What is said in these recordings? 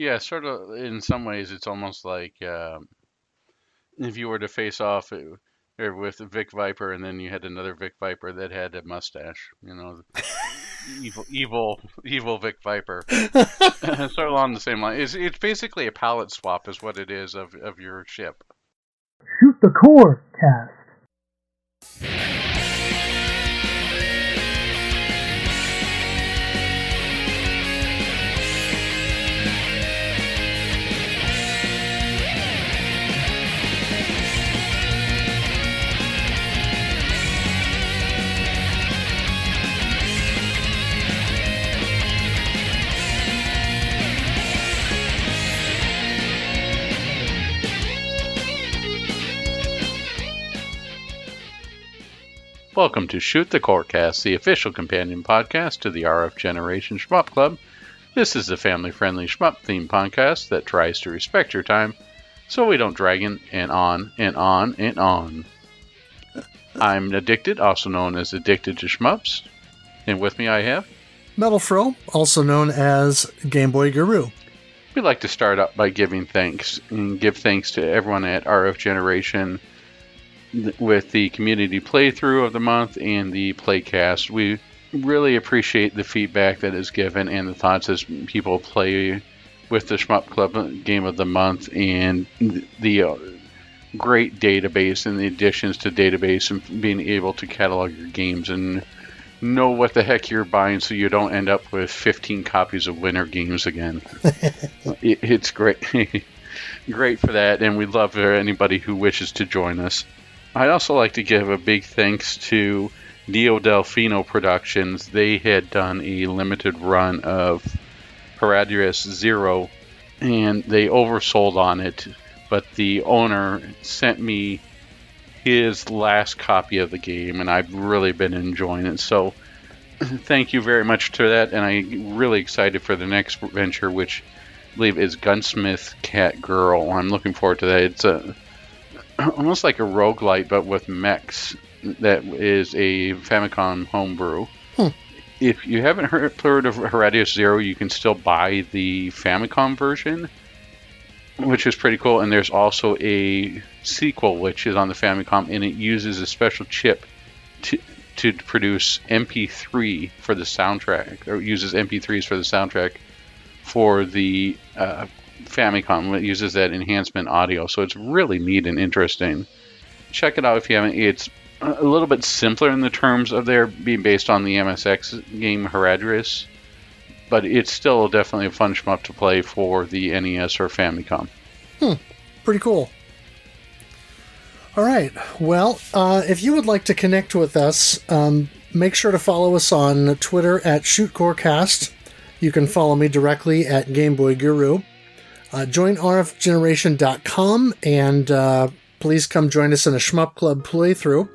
Yeah, sort of. In some ways, it's almost like if you were to face off with Vic Viper, and then you had another Vic Viper that had a mustache. Evil Vic Viper. Sort of along the same line. It's basically a palette swap, is what it is of your ship. Shoot the Core Cast. Welcome to Shoot the Corecast, the official companion podcast to the RF Generation Shmup Club. This is a family-friendly shmup-themed podcast that tries to respect your time so we don't drag in and on and on and on. I'm Addicted, also known as Addicted to Shmups, and with me I have MetalFRO, also known as Game Boy Guru. We'd like to start up by giving thanks and give thanks to everyone at RF Generation with the community playthrough of the month and the playcast. We really appreciate the feedback that is given and the thoughts as people play with the Shmup Club game of the month and the great database and the additions to database and being able to catalog your games and know what the heck you're buying so you don't end up with 15 copies of winter games again. It's great. Great for that, and we'd love for anybody who wishes to join us. I'd also like to give a big thanks to Neo Delfino Productions. They had done a limited run of Heradius Zero, and they oversold on it, but the owner sent me his last copy of the game, and I've really been enjoying it. So thank you very much to that, and I'm really excited for the next venture, which I believe is Gunsmith Cat Girl. I'm looking forward to that. It's almost like a roguelite, but with mechs. That is a Famicom homebrew. If you haven't heard of Heradius Zero, you can still buy the Famicom version, which is pretty cool. And there's also a sequel, which is on the Famicom, and it uses a special chip to produce MP3 for the soundtrack, or uses MP3s for the soundtrack for the Famicom. It uses that enhancement audio, so it's really neat and interesting. Check it out if you haven't. It's a little bit simpler in the terms of their being based on the MSX game Heradius, but it's still definitely a fun shmup to play for the NES or Famicom. Pretty cool. All right. Well, if you would like to connect with us, make sure to follow us on Twitter at ShootCoreCast. You can follow me directly at GameBoyGuru. Join rfgeneration.com and please come join us in a Shmup Club playthrough.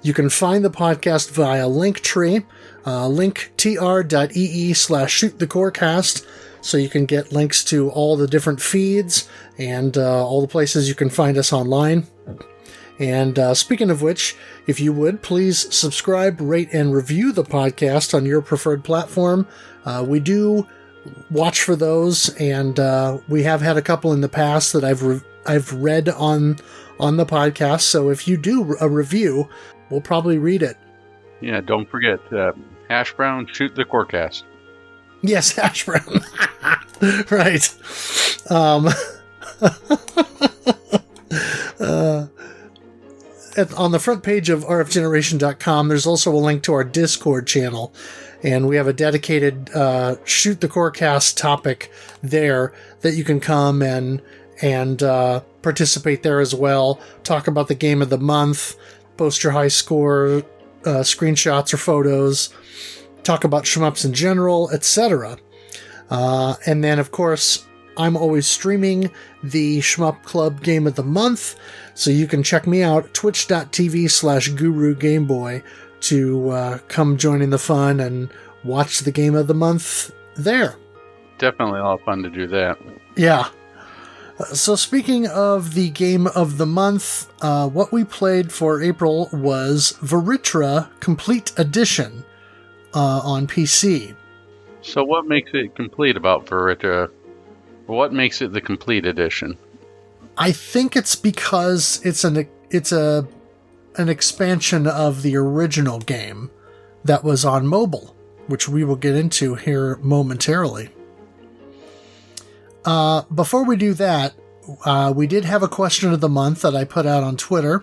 You can find the podcast via Linktree, linktr.ee/shootthecorecast, so you can get links to all the different feeds and all the places you can find us online. And speaking of which, if you would, please subscribe, rate, and review the podcast on your preferred platform. We do watch for those, and we have had a couple in the past that I've read on the podcast. So if you do a review, we'll probably read it. Yeah, don't forget Hash Brown, Shoot the Corecast. Yes, Hash Brown. Right. On the front page of rfgeneration.com, there's also a link to our Discord channel. And we have a dedicated Shoot the Corecast topic there that you can come and participate there as well. Talk about the game of the month, post your high score, screenshots or photos, talk about shmups in general, etc. And then, of course, I'm always streaming the Shmup Club Game of the Month, so you can check me out at twitch.tv/GuruGameBoy to come join in the fun and watch the Game of the Month there. Definitely a lot of fun to do that. Yeah. So speaking of the Game of the Month, what we played for April was Vritra Complete Edition on PC. So what makes it complete about Vritra? What makes it the complete edition? I think it's because it's an expansion of the original game that was on mobile, which we will get into here momentarily. Before we do that, we did have a question of the month that I put out on Twitter,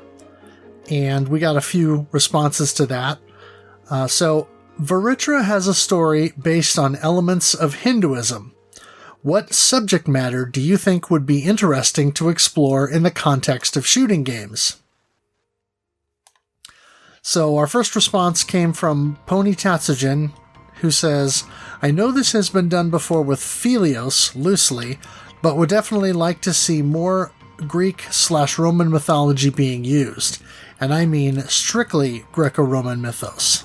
and we got a few responses to that. So, Vritra has a story based on elements of Hinduism. What subject matter do you think would be interesting to explore in the context of shooting games? So our first response came from Pony Tatsujin, who says, I know this has been done before with Philios, loosely, but would definitely like to see more Greek/Roman mythology being used. And I mean strictly Greco-Roman mythos.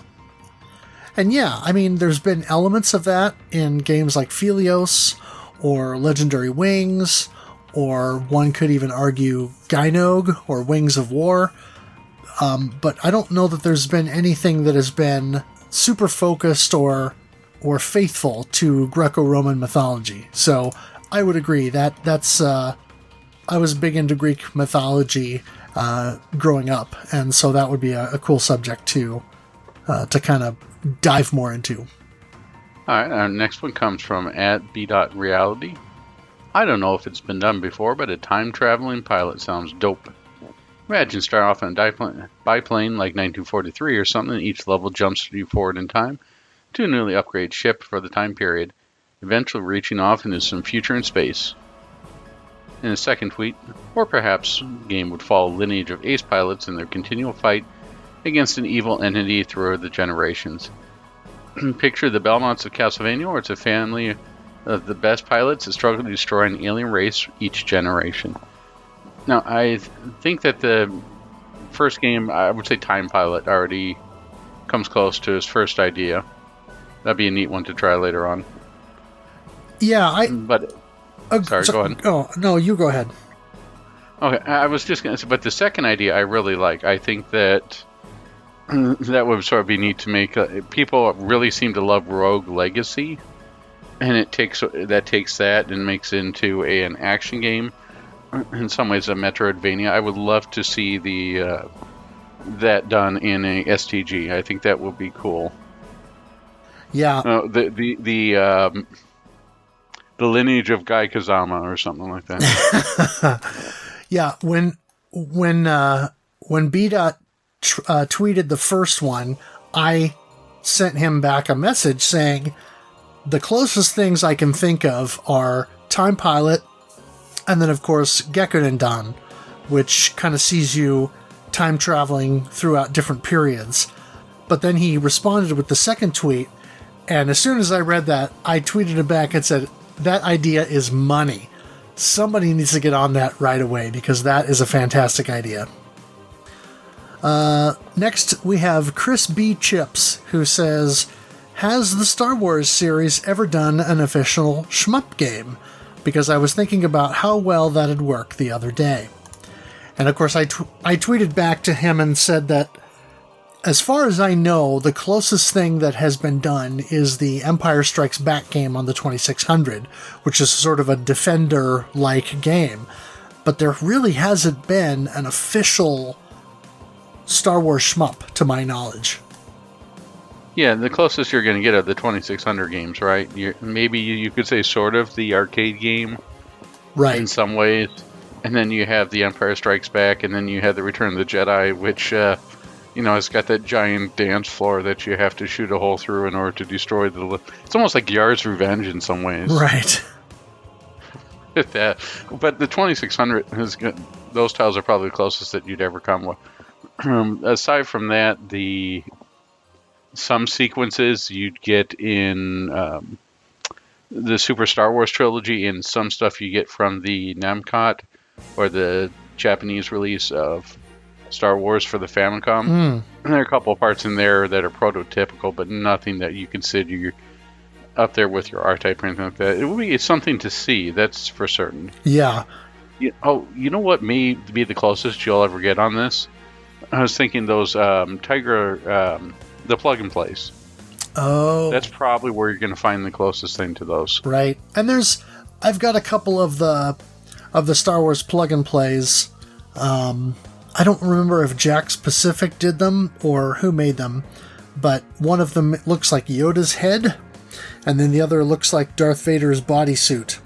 And yeah, I mean, there's been elements of that in games like Philios, or Legendary Wings, or one could even argue Gynog, or Wings of War. But I don't know that there's been anything that has been super focused or faithful to Greco-Roman mythology. So I would agree that's I was big into Greek mythology growing up, and so that would be a cool subject to kind of dive more into. All right, our next one comes from @b.reality. I don't know if it's been done before, but a time-traveling pilot sounds dope. Imagine start off in a biplane like 1943 or something, each level jumps you forward in time to a newly upgraded ship for the time period, eventually reaching off into some future in space. In a second tweet, or perhaps the game would follow a lineage of ace pilots in their continual fight against an evil entity through the generations. Picture the Belmonts of Castlevania, where it's a family of the best pilots that struggle to destroy an alien race each generation. Now, I think that the first game, I would say Time Pilot, already comes close to his first idea. That'd be a neat one to try later on. Yeah, sorry, go ahead. Oh, no, you go ahead. Okay, I was just going to say, but the second idea I really like. I think that that would sort of be neat to make. People really seem to love Rogue Legacy, and it takes that and makes it into an action game. In some ways, a Metroidvania. I would love to see that done in a STG. I think that would be cool. Yeah. The lineage of Guy Kazama or something like that. Yeah. When B-Dot tweeted the first one, I sent him back a message saying the closest things I can think of are Time Pilot, and then, of course, Gekkoden Dan, which kind of sees you time traveling throughout different periods. But then he responded with the second tweet, and as soon as I read that, I tweeted him back and said, that idea is money. Somebody needs to get on that right away, because that is a fantastic idea. Next, we have Chris B. Chips, who says, has the Star Wars series ever done an official shmup game? Because I was thinking about how well that'd work the other day. And of course, I tweeted back to him and said that, as far as I know, the closest thing that has been done is the Empire Strikes Back game on the 2600, which is sort of a Defender-like game. But there really hasn't been an official Star Wars shmup, to my knowledge. Yeah, the closest you're going to get are the 2600 games, right? Maybe you could say sort of the arcade game, right? In some ways. And then you have the Empire Strikes Back, and then you have the Return of the Jedi, which, it's got that giant dance floor that you have to shoot a hole through in order to destroy It's almost like Yar's Revenge in some ways. Right. But the 2600 is good. Those tiles are probably the closest that you'd ever come with. Aside from that, some sequences you'd get in the Super Star Wars trilogy, and some stuff you get from the Namcot, or the Japanese release of Star Wars for the Famicom. And there are a couple of parts in there that are prototypical, but nothing that you consider you're up there with your R-Type or anything like that. It's something to see, that's for certain. Yeah. You know what may be the closest you'll ever get on this? I was thinking those Tiger, the plug and plays. Oh. That's probably where you're going to find the closest thing to those. Right. And there's I've got a couple of the Star Wars plug and plays. I don't remember if Jack's Pacific did them or who made them, but one of them looks like Yoda's head, and then the other looks like Darth Vader's bodysuit.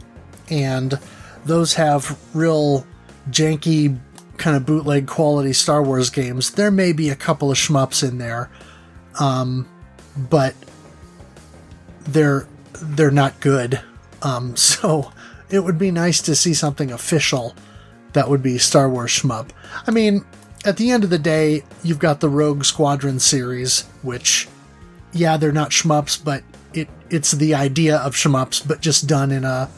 And those have real janky, kind of bootleg quality Star Wars games. There may be a couple of shmups in there, but they're not good. So it would be nice to see something official that would be Star Wars shmup. I mean, at the end of the day, you've got the Rogue Squadron series, which, yeah, they're not shmups, but it's the idea of shmups, but just done in a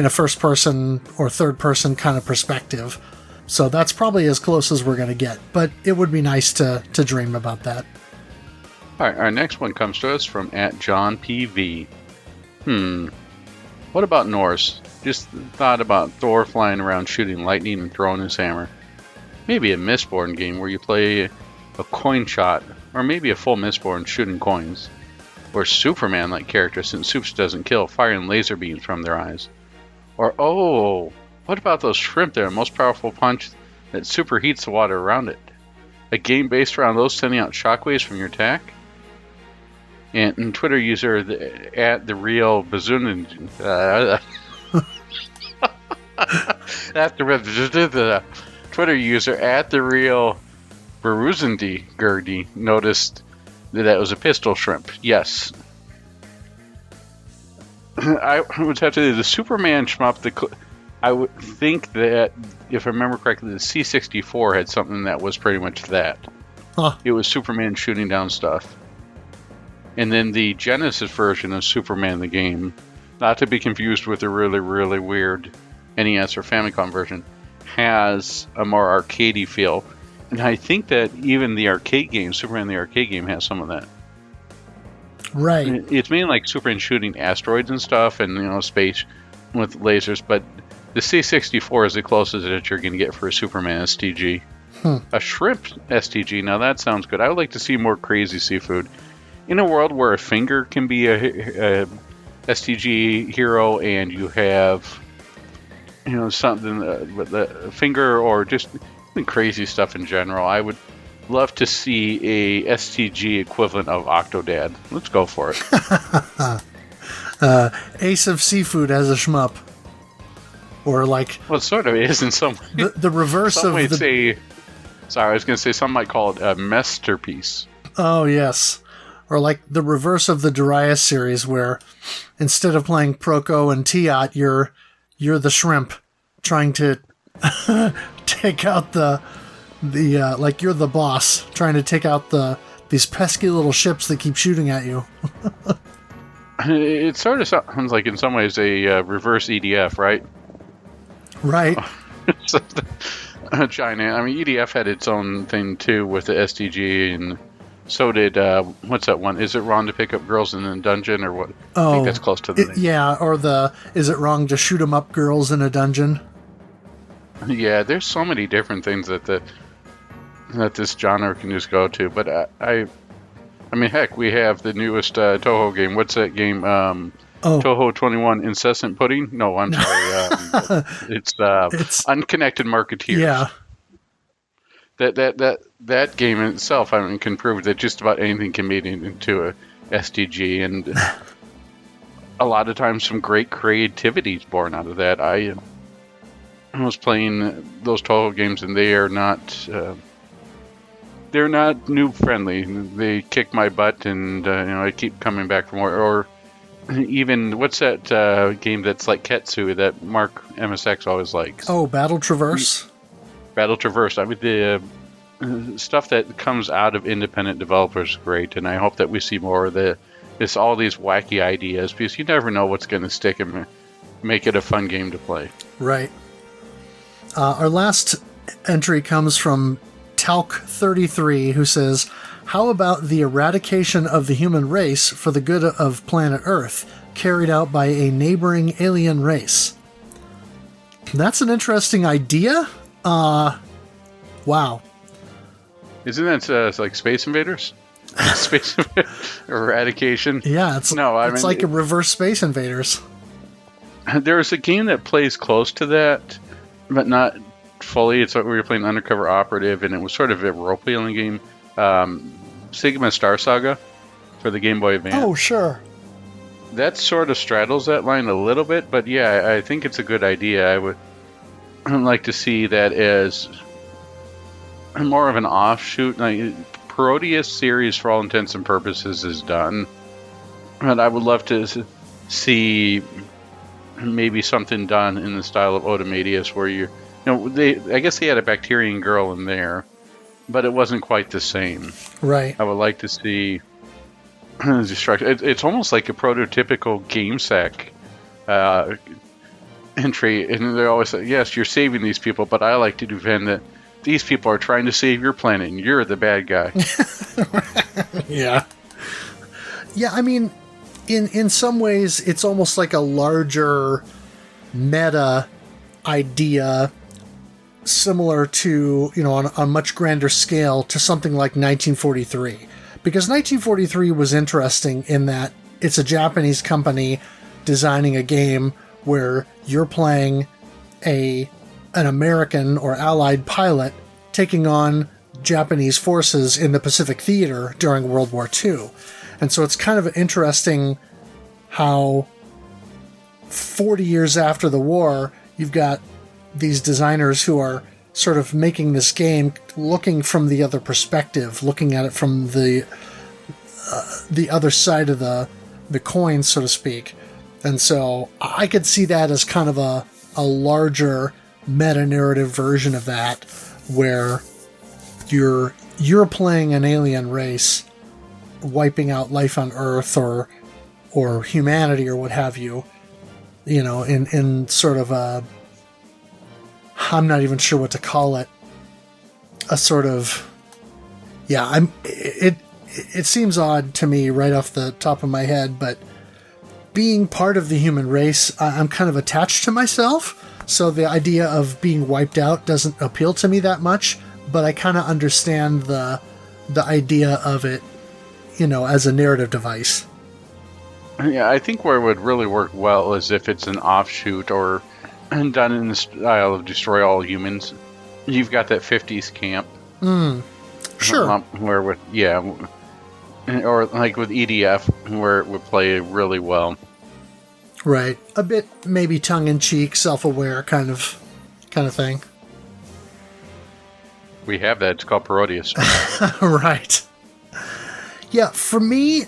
first-person or third-person kind of perspective. So that's probably as close as we're going to get, but it would be nice to dream about that. All right, our next one comes to us from @JohnPV. What about Norse? Just thought about Thor flying around shooting lightning and throwing his hammer. Maybe a Mistborn game where you play a coin shot, or maybe a full Mistborn shooting coins. Or Superman-like characters, since Supes doesn't kill, firing laser beams from their eyes. Or, what about those shrimp there? The most powerful punch that superheats the water around it. A game based around those sending out shockwaves from your attack? And Twitter user @TheRealBazoonin Twitter user @TheRealBaruzindi noticed that it was a pistol shrimp. Yes. I would have to say the Superman shmup. I would think that, if I remember correctly, the C64 had something that was pretty much that. Huh. It was Superman shooting down stuff. And then the Genesis version of Superman the game, not to be confused with the really, really weird NES or Famicom version, has a more arcadey feel. And I think that even the arcade game, Superman the arcade game, has some of that. Right. It's mainly like Superman shooting asteroids and stuff, and space with lasers. But the C64 is the closest that you're going to get for a Superman STG. A shrimp STG. Now that sounds good. I would like to see more crazy seafood in a world where a finger can be a STG hero, and you have something with a finger, or just crazy stuff in general. I would love to see a STG equivalent of Octodad. Let's go for it. Ace of Seafood as a shmup. Or like... Well, it sort of is in some way. The reverse some of might the... say... Sorry, I was going to say some might call it a masterpiece. Oh, yes. Or like the reverse of the Darius series, where instead of playing Proco and Tiat, you're the shrimp trying to take out the like you're the boss trying to take out these pesky little ships that keep shooting at you. It sort of sounds like, in some ways, a reverse EDF, right? Right. China. I mean, EDF had its own thing too with the STG, and so did what's that one? Is it wrong to pick up girls in a dungeon, or what? I think that's close to the name. Yeah, or is it wrong to shoot 'em up girls in a dungeon? Yeah, there's so many different things that this genre can just go to. But I mean, heck, we have the newest Toho game. What's that game? Toho 21 Incessant Pudding? No, I'm sorry. It's Unconnected Marketeers. Yeah. That game in itself, I mean, can prove that just about anything can be made into a STG, and a lot of times some great creativity is born out of that. I was playing those Toho games, and they are not they're not noob friendly. They kick my butt, and I keep coming back for more. Or even, what's that game that's like Ketsu that Mark MSX always likes? Oh, Battle Traverse. Battle Traverse. I mean, the stuff that comes out of independent developers is great, and I hope that we see more of all these wacky ideas, because you never know what's going to stick and make it a fun game to play. Right. Our last entry comes from Talk33, who says, "How about the eradication of the human race for the good of planet Earth, carried out by a neighboring alien race?" That's an interesting idea. Wow. Isn't that like Space Invaders? Space Eradication? Yeah, it's like a reverse Space Invaders. There's a game that plays close to that, but not fully. It's like we were playing Undercover Operative, and it was sort of a role-playing game. Sigma Star Saga for the Game Boy Advance. Oh, sure. That sort of straddles that line a little bit, but yeah, I think it's a good idea. I would like to see that as more of an offshoot. Like, Parodius series, for all intents and purposes, is done. But I would love to see maybe something done in the style of Otomedius, where I guess they had a Bacterian girl in there, but it wasn't quite the same. Right. I would like to see destruction. It's almost like a prototypical GameSack entry, and they always say, "Yes, you're saving these people, but I like to defend that these people are trying to save your planet, and you're the bad guy." Yeah. Yeah, I mean, in some ways, it's almost like a larger meta idea, similar to, on a much grander scale, to something like 1943. Because 1943 was interesting in that it's a Japanese company designing a game where you're playing an American or Allied pilot taking on Japanese forces in the Pacific Theater during World War II. And so it's kind of interesting how 40 years after the war, you've got these designers who are sort of making this game looking from the other perspective, looking at it from the other side of the coin, so to speak. And so I could see that as kind of a larger meta-narrative version of that, where you're playing an alien race wiping out life on Earth or humanity or what have you, in sort of a, I'm not even sure what to call it, a sort of, yeah, it seems odd to me right off the top of my head, but being part of the human race, I'm kind of attached to myself, so the idea of being wiped out doesn't appeal to me that much, but I kind of understand the idea of it, as a narrative device. Yeah, I think where it would really work well is if it's an offshoot or done in the style of Destroy All Humans. You've got that 50s camp. Sure. Or like with EDF, where it would play really well. Right. A bit maybe tongue-in-cheek, self-aware kind of thing. We have that. It's called Parodius. Right. Yeah, for me,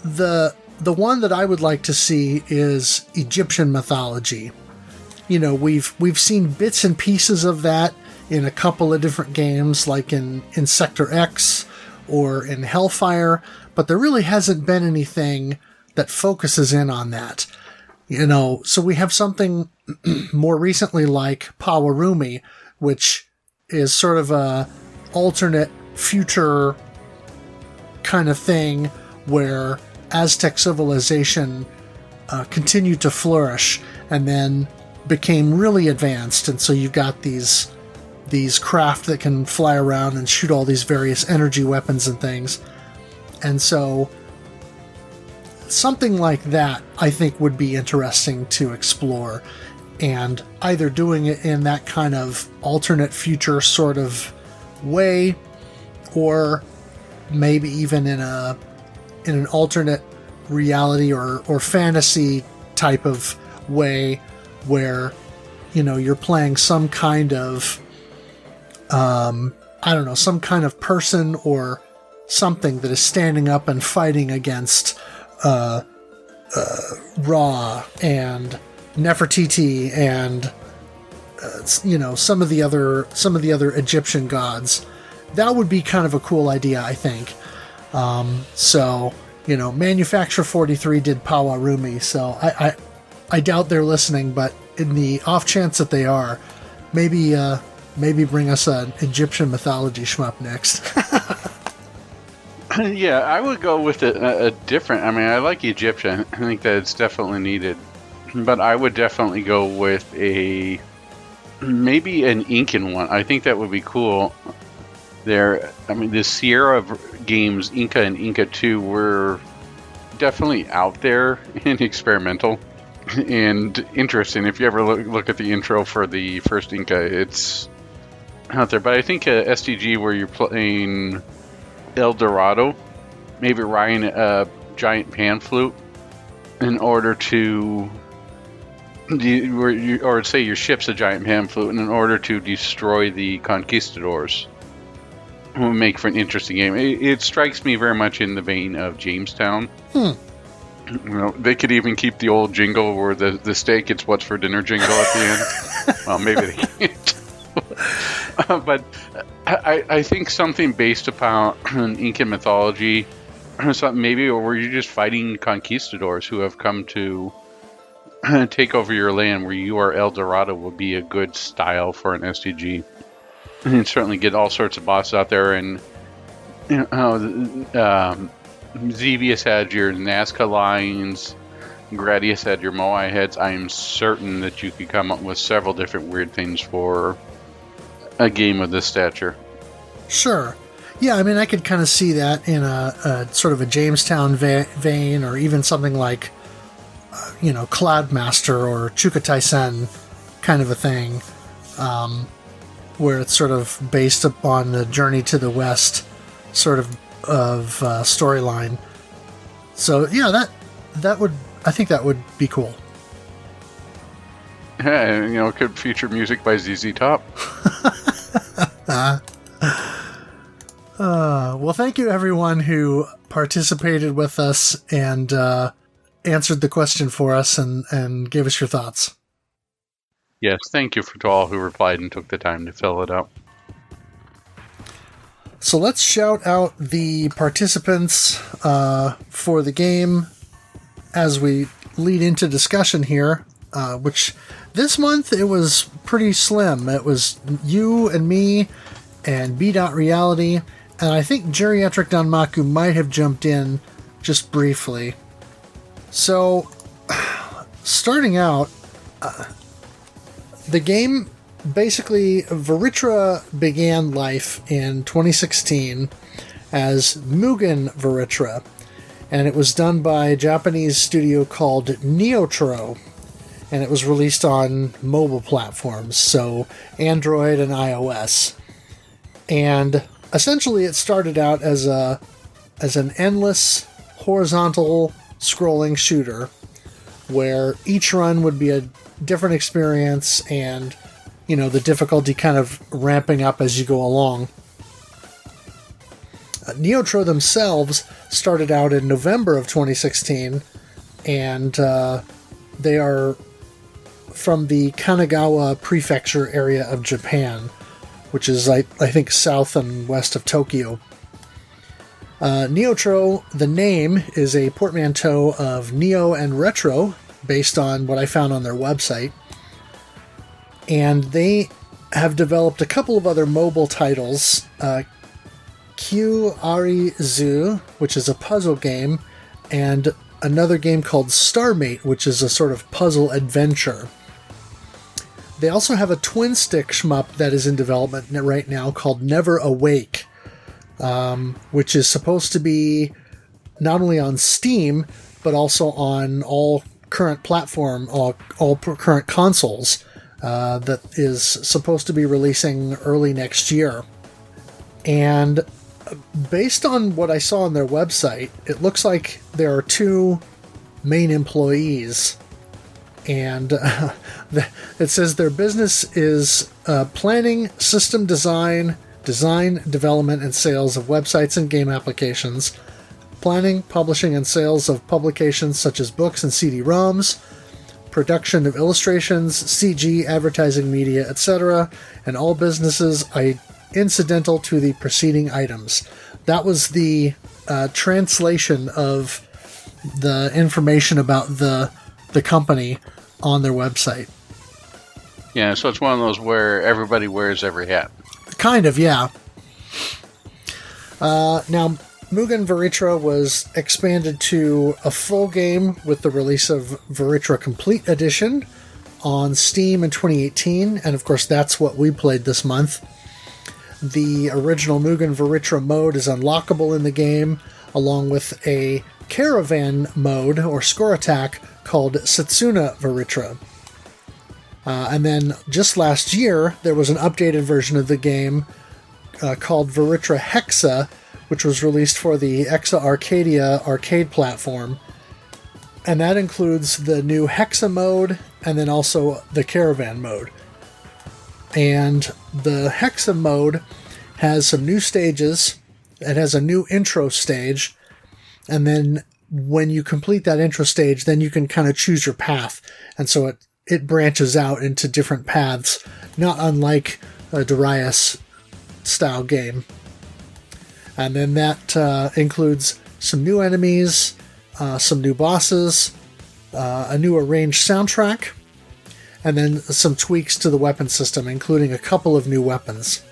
the one that I would like to see is Egyptian mythology. We've seen bits and pieces of that in a couple of different games, like in Sector X or in Hellfire, but there really hasn't been anything that focuses in on that. So we have something more recently like Pawarumi, which is sort of a alternate future kind of thing where Aztec civilization continued to flourish and then became really advanced, and so you've got these craft that can fly around and shoot all these various energy weapons and things. And so something like that I think would be interesting to explore, and either doing it in that kind of alternate future sort of way, or maybe even in an alternate reality or fantasy type of way, where you're playing some kind of some kind of person or something that is standing up and fighting against Ra and Nefertiti and some of the other Egyptian gods. That would be kind of a cool idea, I think. Manufacturer 43 did Pawarumi, so I doubt they're listening, but in the off chance that they are, maybe bring us an Egyptian mythology shmup next. Yeah, I would go with a different. I mean, I like Egyptian. I think that it's definitely needed, but I would definitely go with maybe an Incan one. I think that would be cool. The Sierra games, Inca and Inca 2, were definitely out there and experimental. and interesting. If you ever look at the intro for the first Inca, it's out there. But I think a STG where you're playing El Dorado, maybe riding a giant pan flute in order to, or say your ship's a giant pan flute, and in order to destroy the conquistadors, will make for an interesting game. It strikes me very much in the vein of Jamestown. You know, they could even keep the old jingle where the steak, it's what's for dinner jingle at the end. Well, maybe they can't. But I think something based upon Incan mythology, something maybe where you're just fighting conquistadors who have come to take over your land, where you are El Dorado, will be a good style for an STG. And certainly get all sorts of bosses out there, and you know, Xevious had your Nazca lines, Gradius had your Moai heads. I am certain that you could come up with several different weird things for a game of this stature. Sure. Yeah, I mean, I could kind of see that in a sort of a Jamestown vein, or even something like, Cloudmaster or Chukatai Sen kind of a thing, where it's sort of based upon the Journey to the West sort of storyline. So yeah, I think that would be cool. Yeah, it could feature music by ZZ Top. Well, thank you everyone who participated with us and answered the question for us and gave us your thoughts. Yes, thank you to all who replied and took the time to fill it out. So let's shout out the participants for the game as we lead into discussion here, which this month it was pretty slim. It was you and me and B.Reality, and I think Geriatric Danmaku might have jumped in just briefly. So, starting out, the game, basically, Vritra began life in 2016 as Mugen Vritra, and it was done by a Japanese studio called MetalFRO, and it was released on mobile platforms, so Android and iOS. And essentially it started out as an endless horizontal scrolling shooter where each run would be a different experience, and the difficulty kind of ramping up as you go along. MetalFRO themselves started out in November of 2016, and they are from the Kanagawa Prefecture area of Japan, which is, I think, south and west of Tokyo. MetalFRO, the name, is a portmanteau of Neo and Retro, based on what I found on their website. And they have developed a couple of other mobile titles, Q Arizu, which is a puzzle game, and another game called Starmate, which is a sort of puzzle adventure. They also have a twin-stick shmup that is in development right now called Never Awake, which is supposed to be not only on Steam, but also on all current current consoles, that is supposed to be releasing early next year. And based on what I saw on their website, it looks like there are two main employees. And it says their business is planning, system design, development, and sales of websites and game applications, planning, publishing, and sales of publications such as books and CD-ROMs, production of illustrations, CG, advertising media, etc., and all businesses incidental to the preceding items. That was the translation of the information about the company on their website. Yeah, so it's one of those where everybody wears every hat. Kind of, yeah. Now, Mugen Vritra was expanded to a full game with the release of Vritra Complete Edition on Steam in 2018, and of course that's what we played this month. The original Mugen Vritra mode is unlockable in the game, along with a caravan mode, or score attack, called Setsuna Vritra. And then just last year, there was an updated version of the game called Vritra Hexa, which was released for the Exa Arcadia arcade platform. And that includes the new Hexa mode and then also the Caravan mode. And the Hexa mode has some new stages. It has a new intro stage. And then when you complete that intro stage, then you can kind of choose your path. And so it branches out into different paths, not unlike a Darius style game. And then that includes some new enemies, some new bosses, a new arranged soundtrack, and then some tweaks to the weapon system, including a couple of new weapons.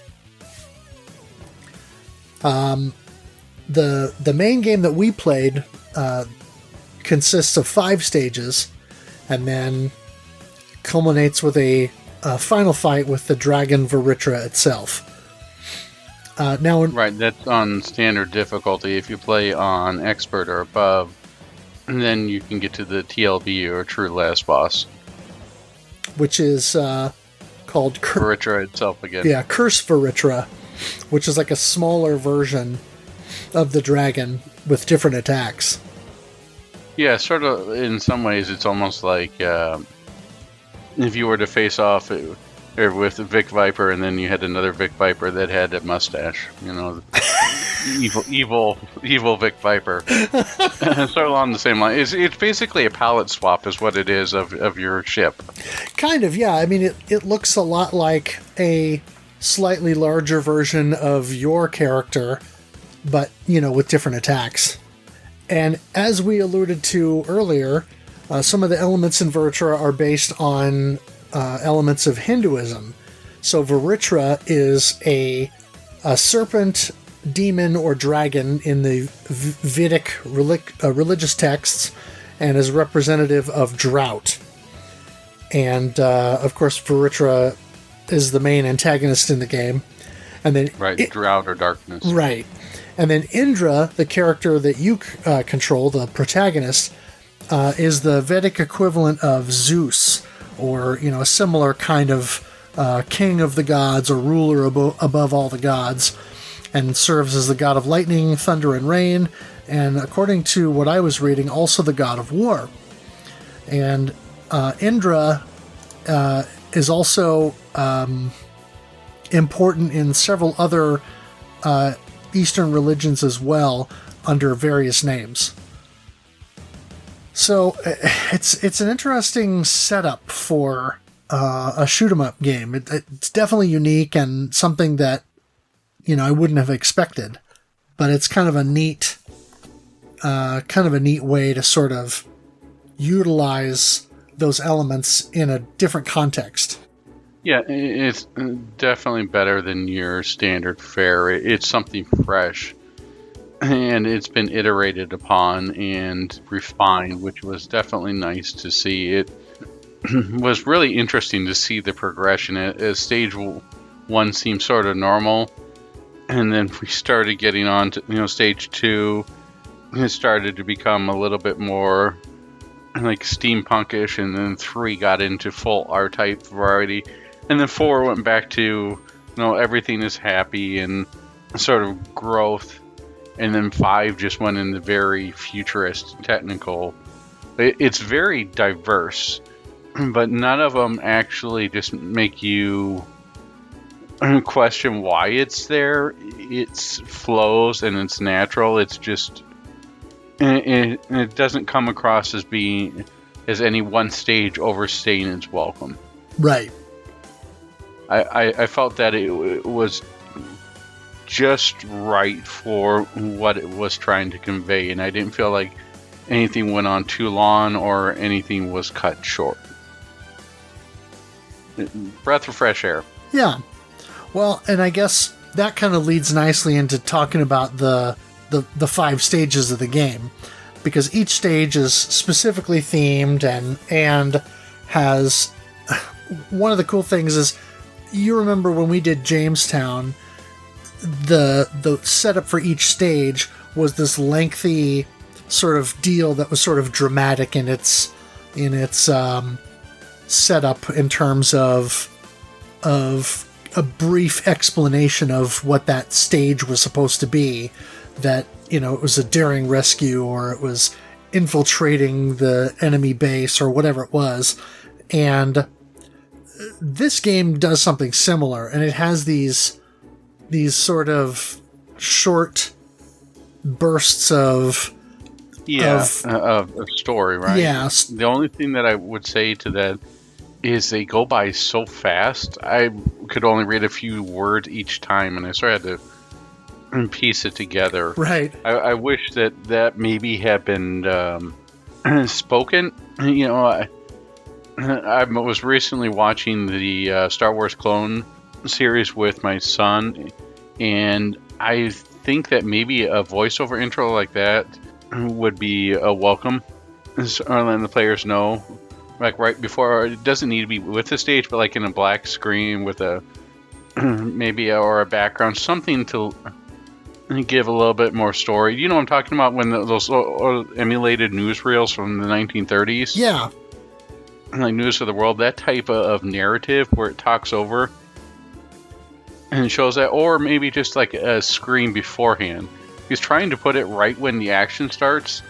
The main game that we played consists of 5 stages, and then culminates with a final fight with the dragon Vritra itself. Right, that's on standard difficulty. If you play on expert or above, then you can get to the TLB or true last boss, which is called Vritra itself again. Yeah, Curse Vritra, which is like a smaller version of the dragon with different attacks. Yeah, sort of. In some ways, it's almost like if you were to face off with Vic Viper, and then you had another Vic Viper that had a mustache. You know, evil Vic Viper. Sort of along the same line. It's basically a palette swap, is what it is of your ship. Kind of, yeah. I mean, it looks a lot like a slightly larger version of your character, but with different attacks. And as we alluded to earlier, some of the elements in Vritra are based on elements of Hinduism. So Vritra is a serpent, demon, or dragon in the Vedic religious texts, and is representative of drought. And of course, Vritra is the main antagonist in the game. And then drought or darkness. Right. And then Indra, the character that you control, the protagonist, is the Vedic equivalent of Zeus, or a similar kind of king of the gods or ruler above all the gods, and serves as the god of lightning, thunder, and rain, and according to what I was reading, also the god of war. And Indra is also important in several other Eastern religions as well, under various names. So it's an interesting setup for a shoot 'em up game. It's definitely unique and something that I wouldn't have expected, but it's kind of a neat way to sort of utilize those elements in a different context. Yeah, it's definitely better than your standard fare. It's something fresh, and it's been iterated upon and refined, which was definitely nice to see. It was really interesting to see the progression. As stage 1 seemed sort of normal, and then we started getting on to stage 2. It started to become a little bit more like steampunkish, and then 3 got into full R-type variety. And then 4 went back to, everything is happy and sort of growth. And then 5 just went into very futurist, technical. It's very diverse, but none of them actually just make you question why it's there. It flows and it's natural. It's just, it doesn't come across as any one stage overstaying its welcome. Right. I felt that it was just right for what it was trying to convey, and I didn't feel like anything went on too long or anything was cut short. Breath of fresh air. Yeah. Well, and I guess that kind of leads nicely into talking about the 5 stages of the game, because each stage is specifically themed and has one of the cool things is, you remember when we did Jamestown, the setup for each stage was this lengthy sort of deal that was sort of dramatic in its in its setup in terms of a brief explanation of what that stage was supposed to be. That, it was a daring rescue, or it was infiltrating the enemy base, or whatever it was. And this game does something similar, and it has these sort of short bursts of story, right? Yes. The only thing that I would say to that is they go by so fast. I could only read a few words each time, and I sort of had to piece it together. Right. I wish that maybe had been spoken. I was recently watching the Star Wars Clone series with my son, and I think that maybe a voiceover intro like that would be a welcome, or letting the players know, like right before. It doesn't need to be with the stage, but like in a black screen with a or a background, something to give a little bit more story. You know what I'm talking about, when those emulated newsreels from the 1930s? Yeah. Like News of the World, that type of narrative where it talks over and shows that, or maybe just like a screen beforehand. He's trying to put it right when the action starts.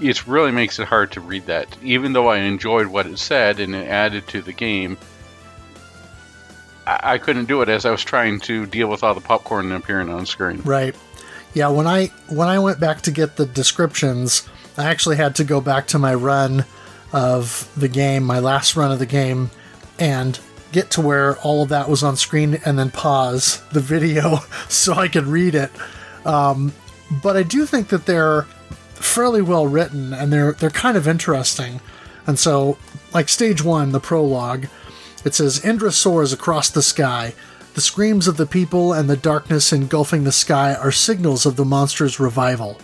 It really makes it hard to read that. Even though I enjoyed what it said and it added to the game, I couldn't do it as I was trying to deal with all the popcorn appearing on screen. Right. Yeah, when I went back to get the descriptions, I actually had to go back to my run of the game, my last run of the game, and get to where all of that was on screen and then pause the video so I could read it. But I do think that they're fairly well written, and they're kind of interesting. And so, like stage 1, the prologue, it says, Indra soars across the sky. The screams of the people and the darkness engulfing the sky are signals of the monster's revival.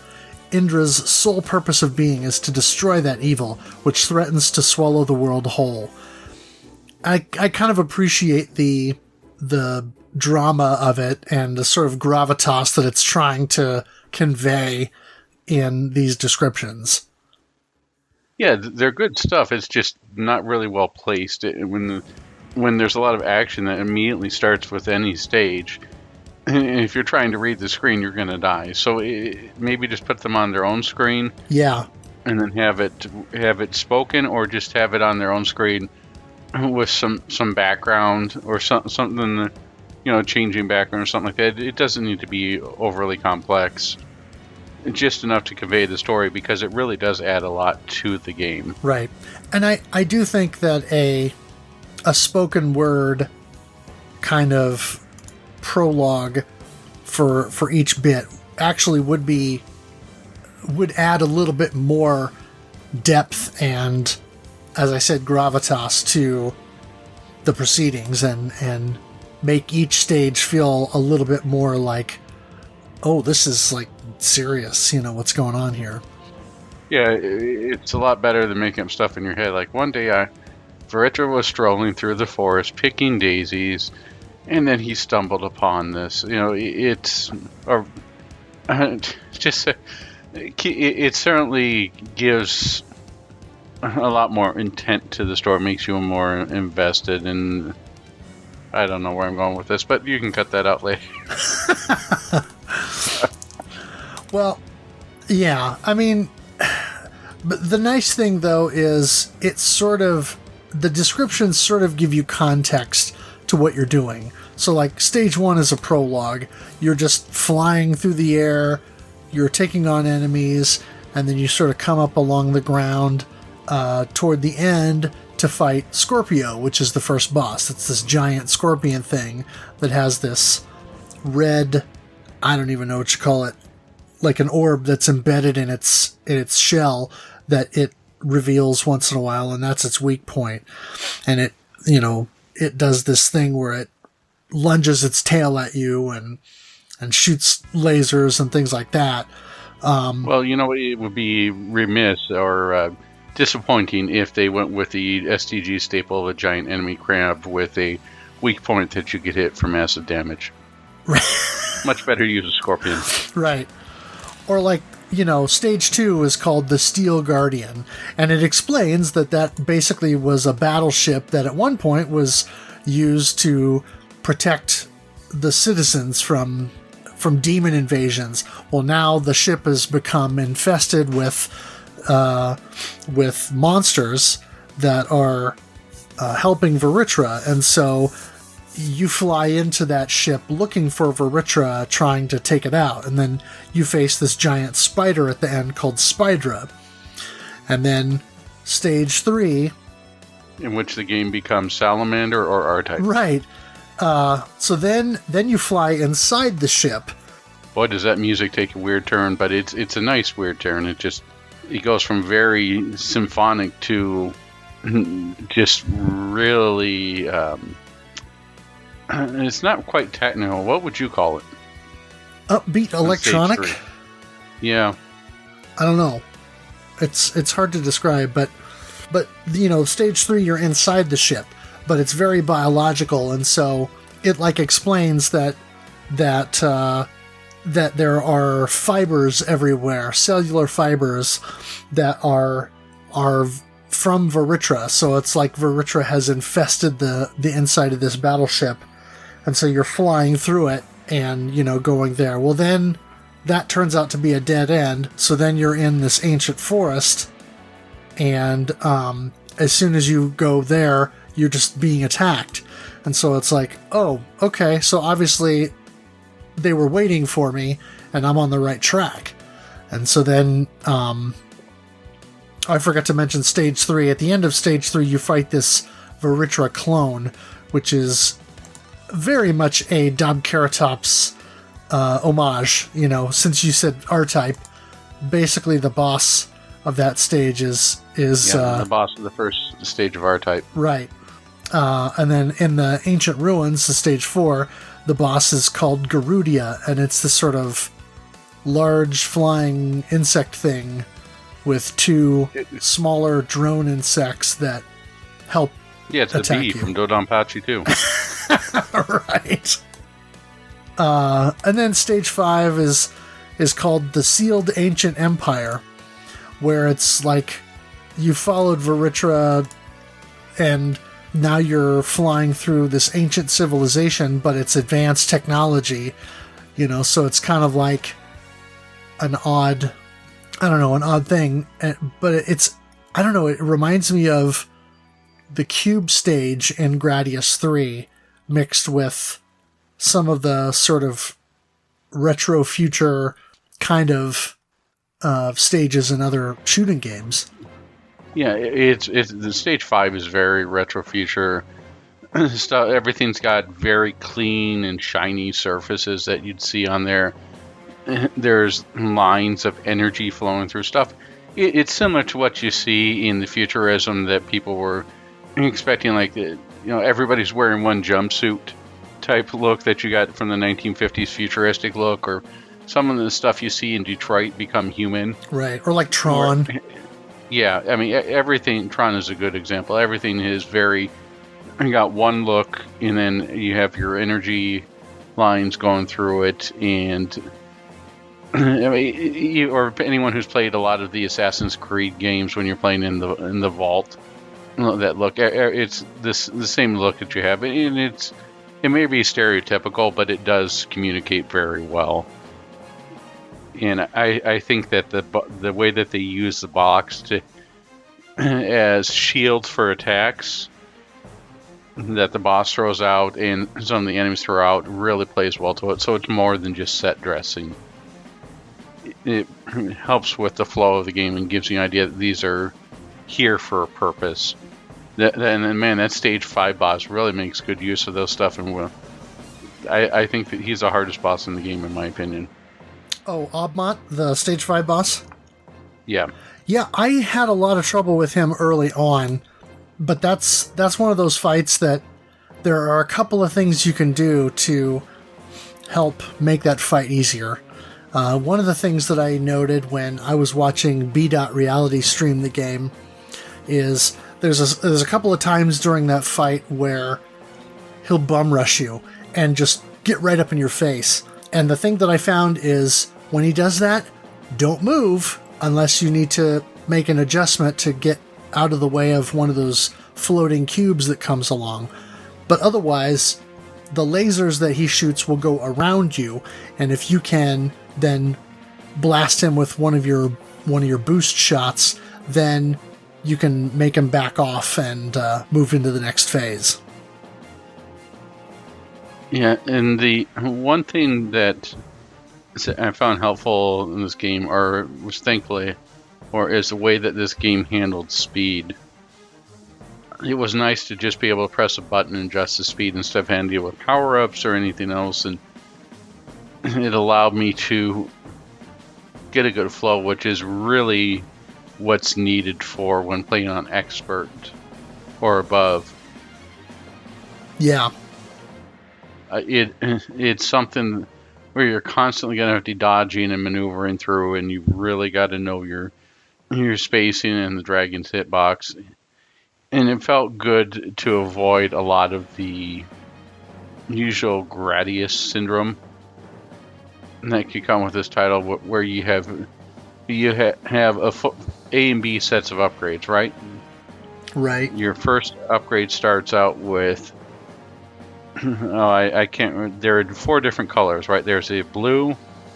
Indra's sole purpose of being is to destroy that evil, which threatens to swallow the world whole. I kind of appreciate the drama of it and the sort of gravitas that it's trying to convey in these descriptions. Yeah, they're good stuff. It's just not really well placed. When there's a lot of action that immediately starts with any stage, and if you're trying to read the screen, you're going to die. So maybe just put them on their own screen. Yeah. And then have it spoken, or just have it on their own screen with some background or something, changing background or something like that. It doesn't need to be overly complex. Just enough to convey the story, because it really does add a lot to the game. Right. And I do think that a spoken word kind of prologue for each bit actually would add a little bit more depth and, as I said, gravitas to the proceedings, and make each stage feel a little bit more like, oh, this is like serious, what's going on here. Yeah, it's a lot better than making up stuff in your head. Like one day Vritra was strolling through the forest picking daisies, and then he stumbled upon this. It certainly gives a lot more intent to the story, makes you more invested, and I don't know where I'm going with this, but you can cut that out later. Well, yeah, I mean, but the nice thing though is the descriptions sort of give you context to what you're doing. So like stage 1 is a prologue. You're just flying through the air, you're taking on enemies, and then you sort of come up along the ground toward the end to fight Scorpio, which is the first boss. It's this giant scorpion thing that has this red, I don't even know what you call it, like an orb that's embedded in its shell that it reveals once in a while, and that's its weak point. And it does this thing where it lunges its tail at you and shoots lasers and things like that. Well, it would be remiss or disappointing if they went with the STG staple of a giant enemy crab with a weak point that you could hit for massive damage. Much better use a scorpion. Right. Or like stage 2 is called the Steel Guardian, and it explains that basically was a battleship that at one point was used to protect the citizens from demon invasions. Well, now the ship has become infested with monsters that are helping Vritra, and so you fly into that ship looking for Vritra, trying to take it out, and then you face this giant spider at the end called Spydra. And then stage 3, in which the game becomes Salamander or R-Type. Right. So then you fly inside the ship. Boy, does that music take a weird turn, but it's a nice weird turn. It goes from very symphonic to just really... it's not quite techno. What would you call it? Upbeat electronic? Yeah. I don't know. It's hard to describe, but stage 3 you're inside the ship, but it's very biological, and so it explains that there are fibers everywhere, cellular fibers that are from Vritra. So it's like Vritra has infested the inside of this battleship. And so you're flying through it and, going there. Well, then that turns out to be a dead end. So then you're in this ancient forest. And as soon as you go there, you're just being attacked. And so it's like, oh, okay. So obviously they were waiting for me and I'm on the right track. And so then I forgot to mention stage 3. At the end of stage 3, you fight this Vritra clone, which is very much a Dabkeratops homage. Since you said R-Type, basically the boss of that stage is the boss of the first stage of R-Type. Right. And then in the Ancient Ruins, the stage 4, the boss is called Garudia, and it's this sort of large flying insect thing with 2 smaller drone insects that help it's a bee from Dodonpachi too. Right. And then stage 5 is called the Sealed Ancient Empire, where it's like you followed Vritra and now you're flying through this ancient civilization, but it's advanced technology, so it's kind of like an odd thing, but it reminds me of the Cube stage in Gradius 3 mixed with some of the sort of retro future kind of stages in other shooting games. Yeah, it's the stage 5 is very retro future stuff. Everything's got very clean and shiny surfaces that you'd see on there. There's lines of energy flowing through stuff. It's similar to what you see in the futurism that people were expecting, everybody's wearing one jumpsuit type look that you got from the 1950s futuristic look, or some of the stuff you see in Detroit Become Human. Right, or like Tron. Yeah, I mean, everything, Tron is a good example. Everything is you got one look, and then you have your energy lines going through it, and I mean, or anyone who's played a lot of the Assassin's Creed games, when you're playing in the vault, that look, it's the same look that you have, and it may be stereotypical, but it does communicate very well. And I think that the way that they use the box as shields for attacks that the boss throws out and some of the enemies throw out really plays well to it. So it's more than just set dressing. It helps with the flow of the game and gives you an idea that these are here for a purpose. And man, that stage 5 boss really makes good use of those stuff, and I think that he's the hardest boss in the game, in my opinion. Oh, Obmont, the stage 5 boss? Yeah. Yeah, I had a lot of trouble with him early on, but that's one of those fights that there are a couple of things you can do to help make that fight easier. One of the things that I noted when I was watching B.Reality stream the game is there's a couple of times during that fight where he'll bum rush you and just get right up in your face. And the thing that I found is when he does that, don't move unless you need to make an adjustment to get out of the way of one of those floating cubes that comes along. But otherwise, the lasers that he shoots will go around you, and if you can then blast him with one of your boost shots, then you can make him back off and move into the next phase. Yeah, and the one thing that I found helpful in this game, is the way that this game handled speed. It was nice to just be able to press a button and adjust the speed instead of having to deal with power-ups or anything else, and it allowed me to get a good flow, which is really what's needed for when playing on expert or above. Yeah. It's something where you're constantly going to have to be dodging and maneuvering through, and you really got to know your spacing and the dragon's hitbox. And it felt good to avoid a lot of the usual Gradius syndrome that could come with this title, where you have A and B sets of upgrades, right? Right. Your first upgrade starts out with I can't remember. There are 4 different colors, right? There's a blue,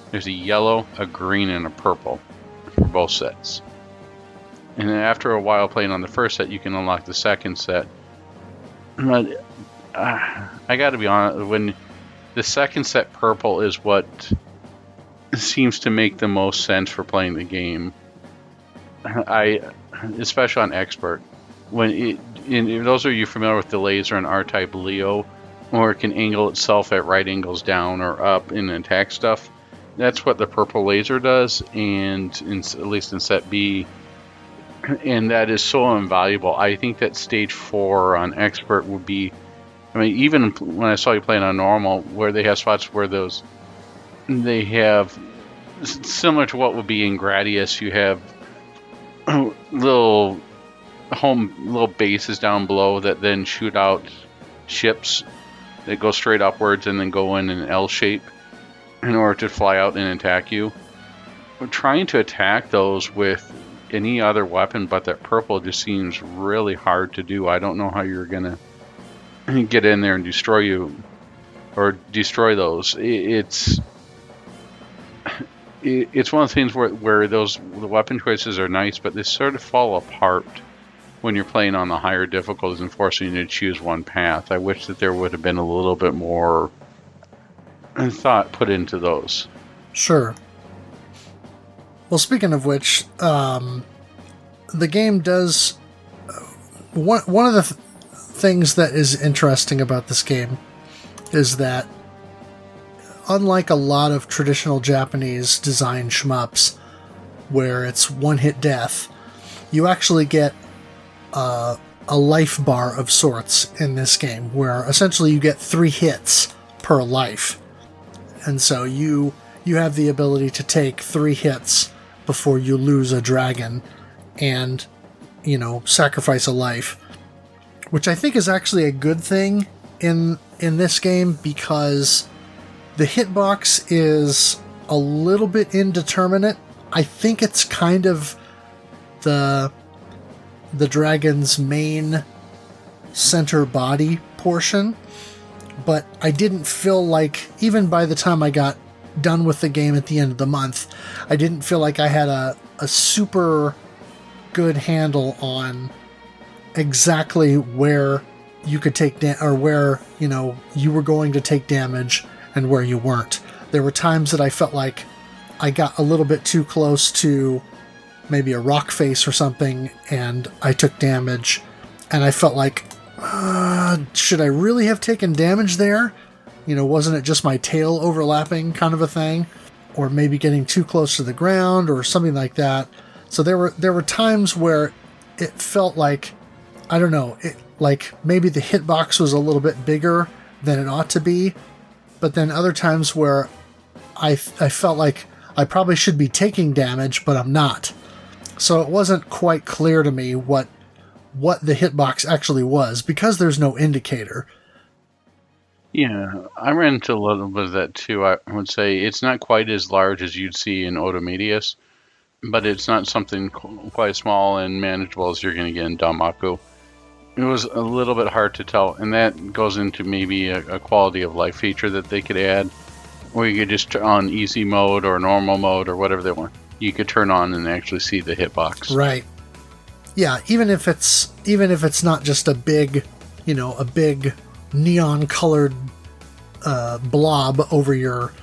there's a yellow, a green, and a purple for both sets. And then after a while playing on the first set, you can unlock the second set. But I got to be honest, when the second set purple is what seems to make the most sense for playing the game. Especially on expert, those of you familiar with the laser and R-type Leo, or it can angle itself at right angles down or up in attack stuff. That's what the purple laser does, and at least in set B. And that is so invaluable. I think that stage 4 on expert would be, even when I saw you playing on normal, where they have spots where they have, similar to what would be in Gradius, you have little bases down below that then shoot out ships that go straight upwards and then go in an L shape in order to fly out and attack you. But trying to attack those with any other weapon but that purple just seems really hard to do. I don't know how you're gonna get in there and destroy those. It's one of the things where the weapon choices are nice, but they sort of fall apart when you're playing on the higher difficulties and forcing you to choose one path. I wish that there would have been a little bit more thought put into those. Sure. Well, speaking of which, the game does... One of the things that is interesting about this game is that, unlike a lot of traditional Japanese design shmups, where it's one-hit death, you actually get a life bar of sorts in this game, where essentially you get 3 hits per life. And so you have the ability to take 3 hits before you lose a dragon and, sacrifice a life. Which I think is actually a good thing in this game, because the hitbox is a little bit indeterminate. I think it's kind of the dragon's main center body portion, but I didn't feel like, even by the time I got done with the game at the end of the month, I didn't feel like I had a super good handle on exactly where you could take where you were going to take damage and where you weren't. There were times that I felt like I got a little bit too close to maybe a rock face or something, and I took damage, and I felt like, should I really have taken damage there? Wasn't it just my tail overlapping kind of a thing? Or maybe getting too close to the ground or something like that. So there were times where it felt like, I don't know, like maybe the hitbox was a little bit bigger than it ought to be, but then other times where I felt like I probably should be taking damage, but I'm not. So it wasn't quite clear to me what the hitbox actually was, because there's no indicator. Yeah, I ran into a little bit of that too. I would say it's not quite as large as you'd see in Odomedius, but it's not something quite small and manageable as you're going to get in Danmaku. It was a little bit hard to tell, and that goes into maybe a quality of life feature that they could add, where you could just turn on easy mode or normal mode or whatever they want. You could turn on and actually see the hitbox. Right. Yeah, even if it's not just a big neon colored blob over your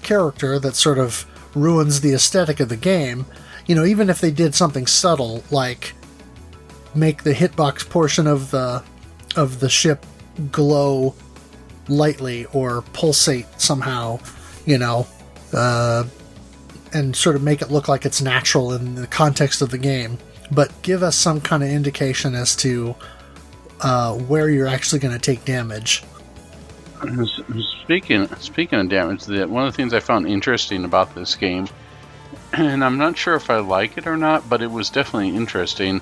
character that sort of ruins the aesthetic of the game, even if they did something subtle like make the hitbox portion of the ship glow lightly or pulsate somehow, and sort of make it look like it's natural in the context of the game, but give us some kind of indication as to where you're actually going to take damage. Speaking of damage, one of the things I found interesting about this game, and I'm not sure if I like it or not, but it was definitely interesting,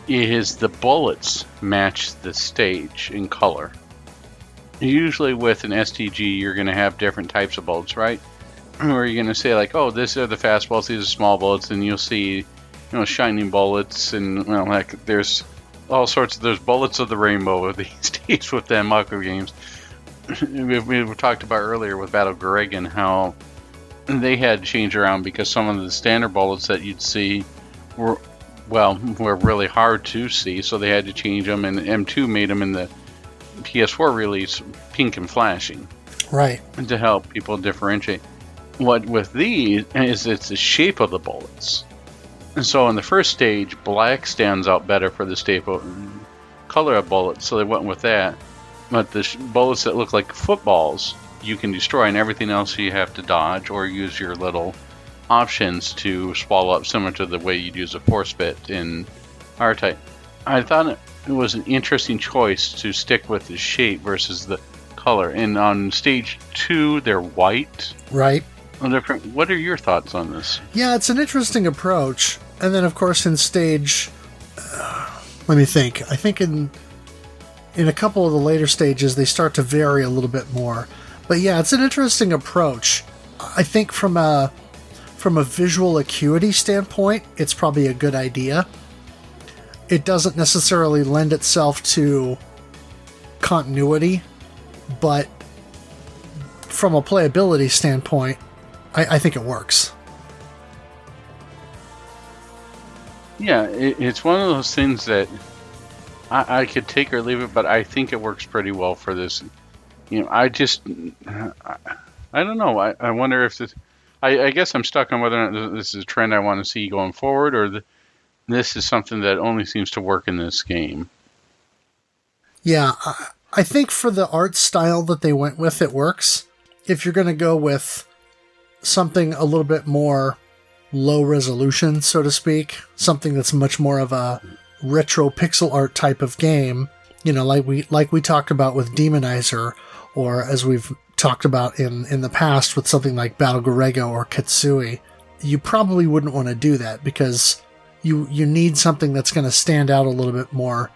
is the bullets match the stage in color. Usually with an STG, you're going to have different types of bullets, right? Or you're going to say like, oh, these are the fast bullets, these are small bullets, and you'll see, shining bullets, and like there's all sorts of, there's bullets of the rainbow these days with the Danmaku games. We talked about earlier with Battle Guregen how they had to change around because some of the standard bullets that you'd see were really hard to see, so they had to change them, and M2 made them in the PS4 release pink and flashing. Right. To help people differentiate. What with these is it's the shape of the bullets. And so in the first stage, black stands out better for the staple color of bullets, so they went with that. But the bullets that look like footballs, you can destroy, and everything else you have to dodge or use your little options to swallow up, similar to the way you'd use a force bit in R-Type. I thought it was an interesting choice to stick with the shape versus the color. And on stage 2, they're white. Right. Different. What are your thoughts on this? Yeah, it's an interesting approach. And then, of course, in stage... let me think. I think in a couple of the later stages, they start to vary a little bit more. But yeah, it's an interesting approach. I think from a visual acuity standpoint, it's probably a good idea. It doesn't necessarily lend itself to continuity, but from a playability standpoint, I think it works. Yeah, it's one of those things that I could take or leave it, but I think it works pretty well for this. I don't know. I wonder if this... I guess I'm stuck on whether or not this is a trend I want to see going forward, or this is something that only seems to work in this game. Yeah, I think for the art style that they went with, it works. If you're going to go with something a little bit more low resolution, so to speak, something that's much more of a retro pixel art type of game, like we talked about with Demonizer, or as we've talked about in the past with something like Battle Guregen or Ketsui, you probably wouldn't want to do that because you need something that's going to stand out a little bit more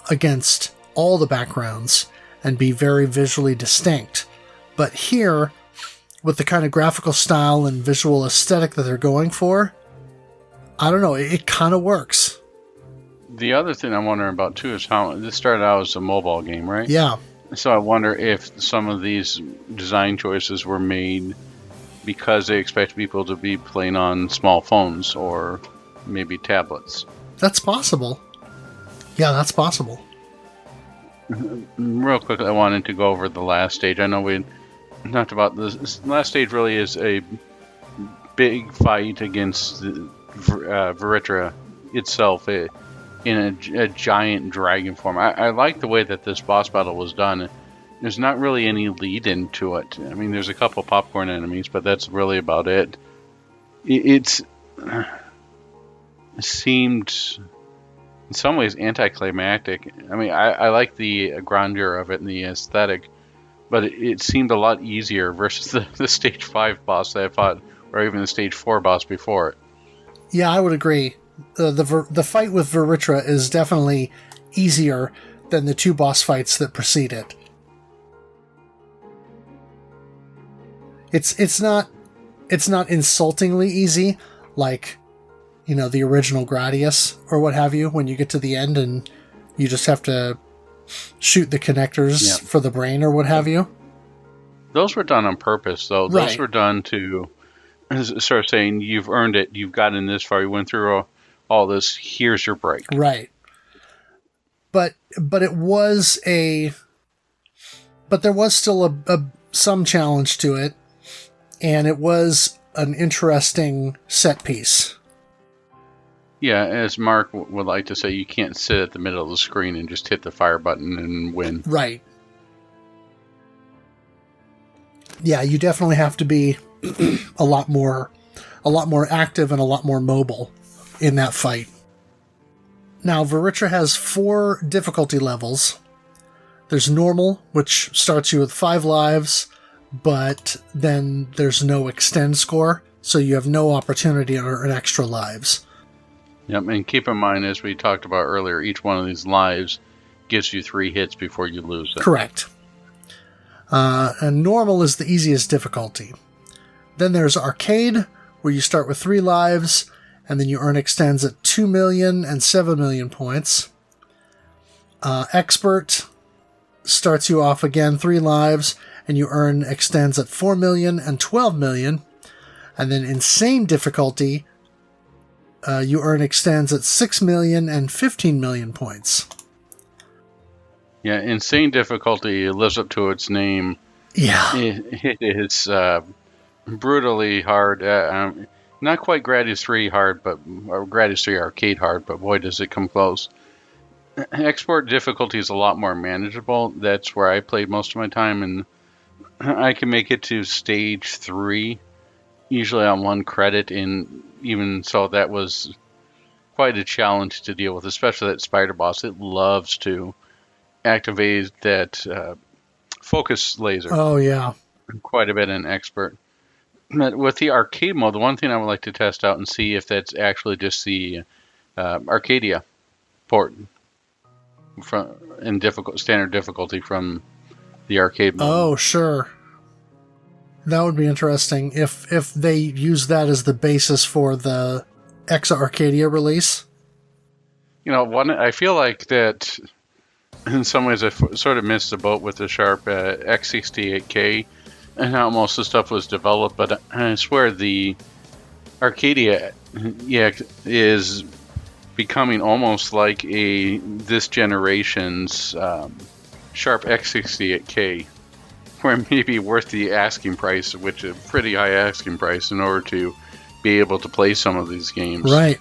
against all the backgrounds and be very visually distinct. But here, with the kind of graphical style and visual aesthetic that they're going for, I don't know, it kind of works. The other thing I'm wondering about too is how this started out as a mobile game, right? Yeah. So I wonder if some of these design choices were made because they expect people to be playing on small phones or maybe tablets. That's possible. Yeah, that's possible. Real quickly, I wanted to go over the last stage. I know we talked about this. Last stage really is a big fight against Vritra itself in a giant dragon form. I like the way that this boss battle was done. There's not really any lead into it. I mean, there's a couple popcorn enemies, but that's really about it. It seemed in some ways anticlimactic. I mean, I like the grandeur of it and the aesthetic, but it seemed a lot easier versus the stage 5 boss that I fought, or even the stage 4 boss before it. Yeah, I would agree. The fight with Vritra is definitely easier than the 2 boss fights that precede it. It's not insultingly easy, like, the original Gradius or what have you, when you get to the end and you just have to shoot the connectors for the brain or what have you. Those were done on purpose, though. Right. Those were done to start saying, you've earned it, you've gotten this far, you went through all this, here's your break. Right. But there was still some challenge to it, and it was an interesting set piece. Yeah, as Mark would like to say, you can't sit at the middle of the screen and just hit the fire button and win. Right. Yeah, you definitely have to be a lot more active and a lot more mobile in that fight. Now, Vritra has 4 difficulty levels. There's normal, which starts you with 5 lives, but then there's no extend score, so you have no opportunity to earn extra lives. Yep, and keep in mind, as we talked about earlier, each one of these lives gives you 3 hits before you lose it. Correct. And normal is the easiest difficulty. Then there's arcade, where you start with 3 lives, and then you earn extends at 2 million and 7 million points. Expert starts you off again 3 lives, and you earn extends at 4 million and 12 million. And then insane difficulty, you earn extends at 6 million and 15 million points. Yeah, insane difficulty lives up to its name. Yeah. It is brutally hard. Not quite Gradius 3 hard, or Gradius 3 arcade hard, but boy, does it come close. Export difficulty is a lot more manageable. That's where I played most of my time, and I can make it to stage 3, usually on 1 credit, and even so, that was quite a challenge to deal with, especially that spider boss. It loves to activate that focus laser. Oh, yeah. Quite a bit in expert. With the arcade mode, the one thing I would like to test out and see if that's actually just the Arcadia port in standard difficulty from the arcade mode. Oh, sure. That would be interesting if they use that as the basis for the Exa Arcadia release. I feel like that in some ways I sort of missed the boat with the Sharp X68K and how most of the stuff was developed, but I swear the Arcadia is becoming almost like this generation's Sharp X68K, where it may be worth the asking price, which is a pretty high asking price, in order to be able to play some of these games. Right.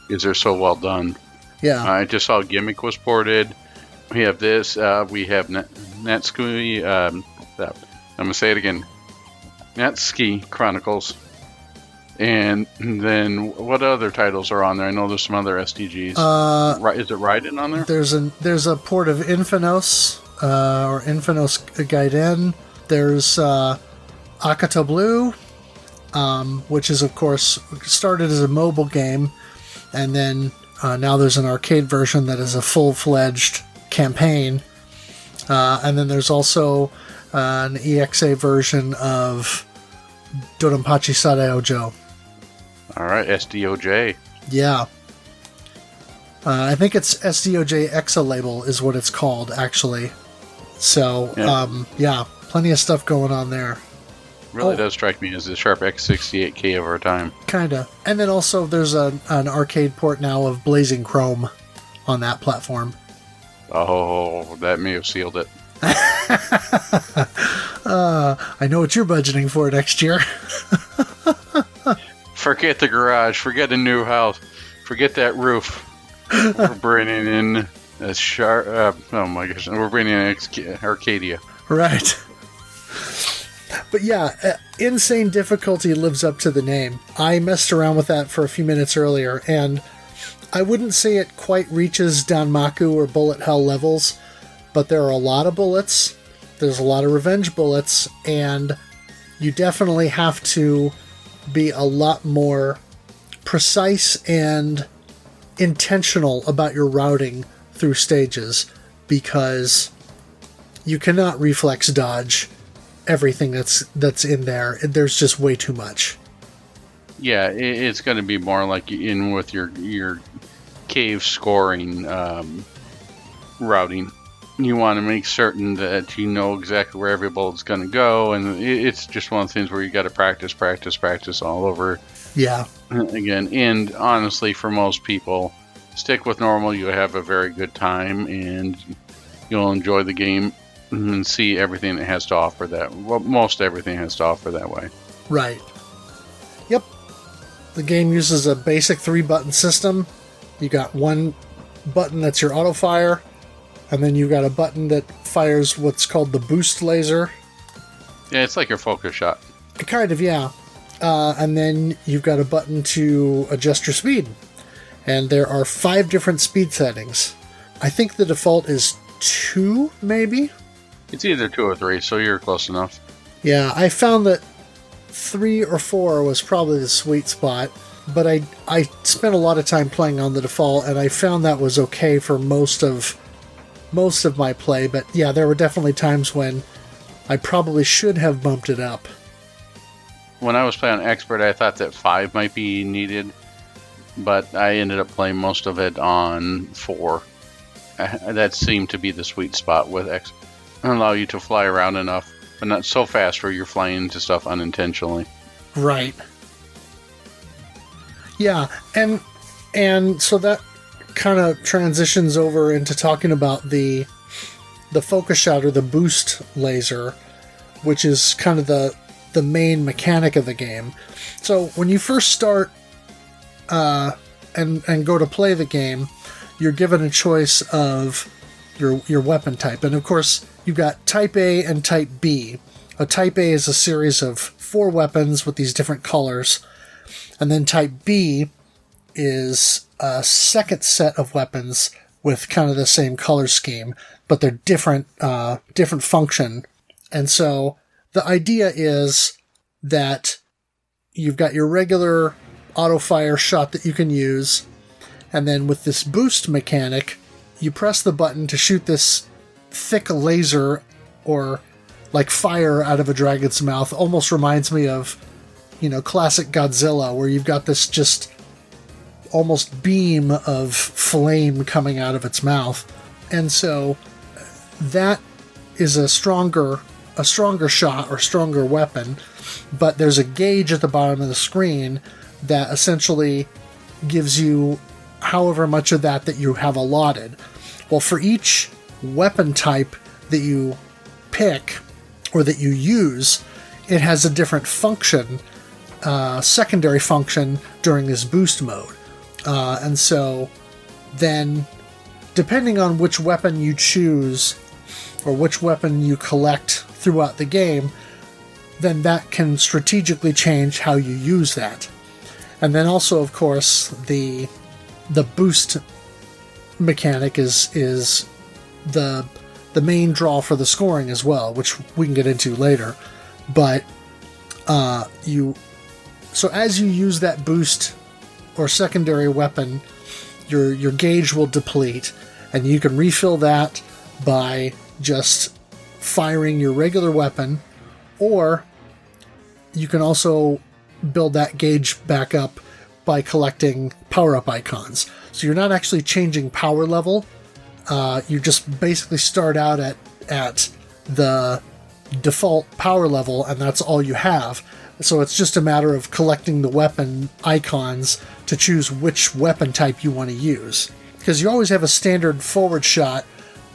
Because they're so well done. Yeah. I just saw Gimmick was ported. We have this. We have Natsuki. I'm going to say it again. Natsuki Chronicles. And then what other titles are on there? I know there's some other SDGs. Is it Raiden on there? There's a port of Infinos, or Infinos Gaiden. There's Akata Blue, which is, of course, started as a mobile game, and then now there's an arcade version that is a full-fledged campaign. And then there's also an EXA version of Doronpachi Sadaojo. All right, SDOJ. Yeah. I think it's SDOJ Exa label is what it's called, actually. So, yeah, plenty of stuff going on there. Really does strike me as the Sharp X68K of our time. Kinda. And then also there's an arcade port now of Blazing Chrome on that platform. Oh, that may have sealed it. I know what you're budgeting for next year. Forget the garage. Forget a new house. Forget that roof. We're bringing in a Sharp... oh my gosh. We're bringing in Arcadia. Right. But yeah, Insane Difficulty lives up to the name. I messed around with that for a few minutes earlier, and I wouldn't say it quite reaches Danmaku or Bullet Hell levels, but there are a lot of bullets, there's a lot of revenge bullets, and you definitely have to be a lot more precise and intentional about your routing through stages, because you cannot reflex dodge everything that's in there. There's just way too much. Yeah, it's going to be more like in with your cave scoring routing. You want to make certain that you know exactly where every bullet's going to go, and it's just one of the things where you got to practice all over. Yeah. Again, and honestly, for most people, stick with normal. You'll have a very good time, and you'll enjoy the game and see everything it has to offer. Most everything has to offer that way. Right. Yep. The game uses a basic 3-button system. You got one button that's your auto fire, and then you've got a button that fires what's called the boost laser. Yeah, it's like your focus shot. Kind of, yeah. And then you've got a button to adjust your speed. And there are 5 different speed settings. I think the default is 2, maybe? It's either 2 or 3, so you're close enough. Yeah, I found that 3 or 4 was probably the sweet spot. But I spent a lot of time playing on the default, and I found that was okay for most of my play. But yeah, there were definitely times when I probably should have bumped it up. When I was playing on Expert, I thought that 5 might be needed, but I ended up playing most of it on 4. That seemed to be the sweet spot with Expert. Allow you to fly around enough, but not so fast where you're flying into stuff unintentionally. Right. Yeah, and so that kind of transitions over into talking about the focus shot or the boost laser, which is kind of the main mechanic of the game. So when you first start and go to play the game, you're given a choice of your weapon type, and of course you've got Type A and Type B. A Type A is a series of 4 weapons with these different colors. And then Type B is a second set of weapons with kind of the same color scheme, but they're different function. And so the idea is that you've got your regular auto fire shot that you can use, and then with this boost mechanic, you press the button to shoot this thick laser or like fire out of a dragon's mouth. Almost reminds me of classic Godzilla, where you've got this just almost beam of flame coming out of its mouth. And so that is a stronger shot or stronger weapon, but there's a gauge at the bottom of the screen that essentially gives you however much of that you have allotted. Well, for each weapon type that you pick or that you use, it has a different function, secondary function during this boost mode. And so then, depending on which weapon you choose or which weapon you collect throughout the game, then that can strategically change how you use that. And then also, of course, the boost mechanic is the main draw for the scoring as well, which we can get into later. But so as you use that boost or secondary weapon, your gauge will deplete, and you can refill that by just firing your regular weapon, or you can also build that gauge back up by collecting power-up icons. So you're not actually changing power level. You just basically start out at the default power level, and that's all you have. So it's just a matter of collecting the weapon icons to choose which weapon type you want to use. Because you always have a standard forward shot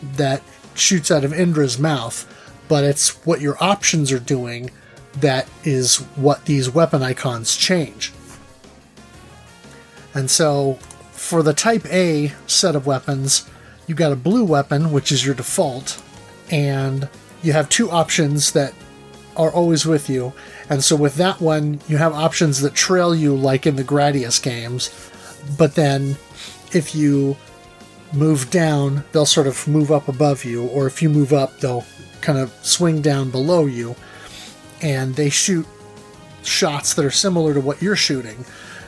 that shoots out of Indra's mouth, but it's what your options are doing that is what these weapon icons change. And so for the Type A set of weapons, you've got a blue weapon, which is your default, and you have 2 options that are always with you. And so with that one, you have options that trail you like in the Gradius games, but then if you move down, they'll sort of move up above you, or if you move up, they'll kind of swing down below you, and they shoot shots that are similar to what you're shooting.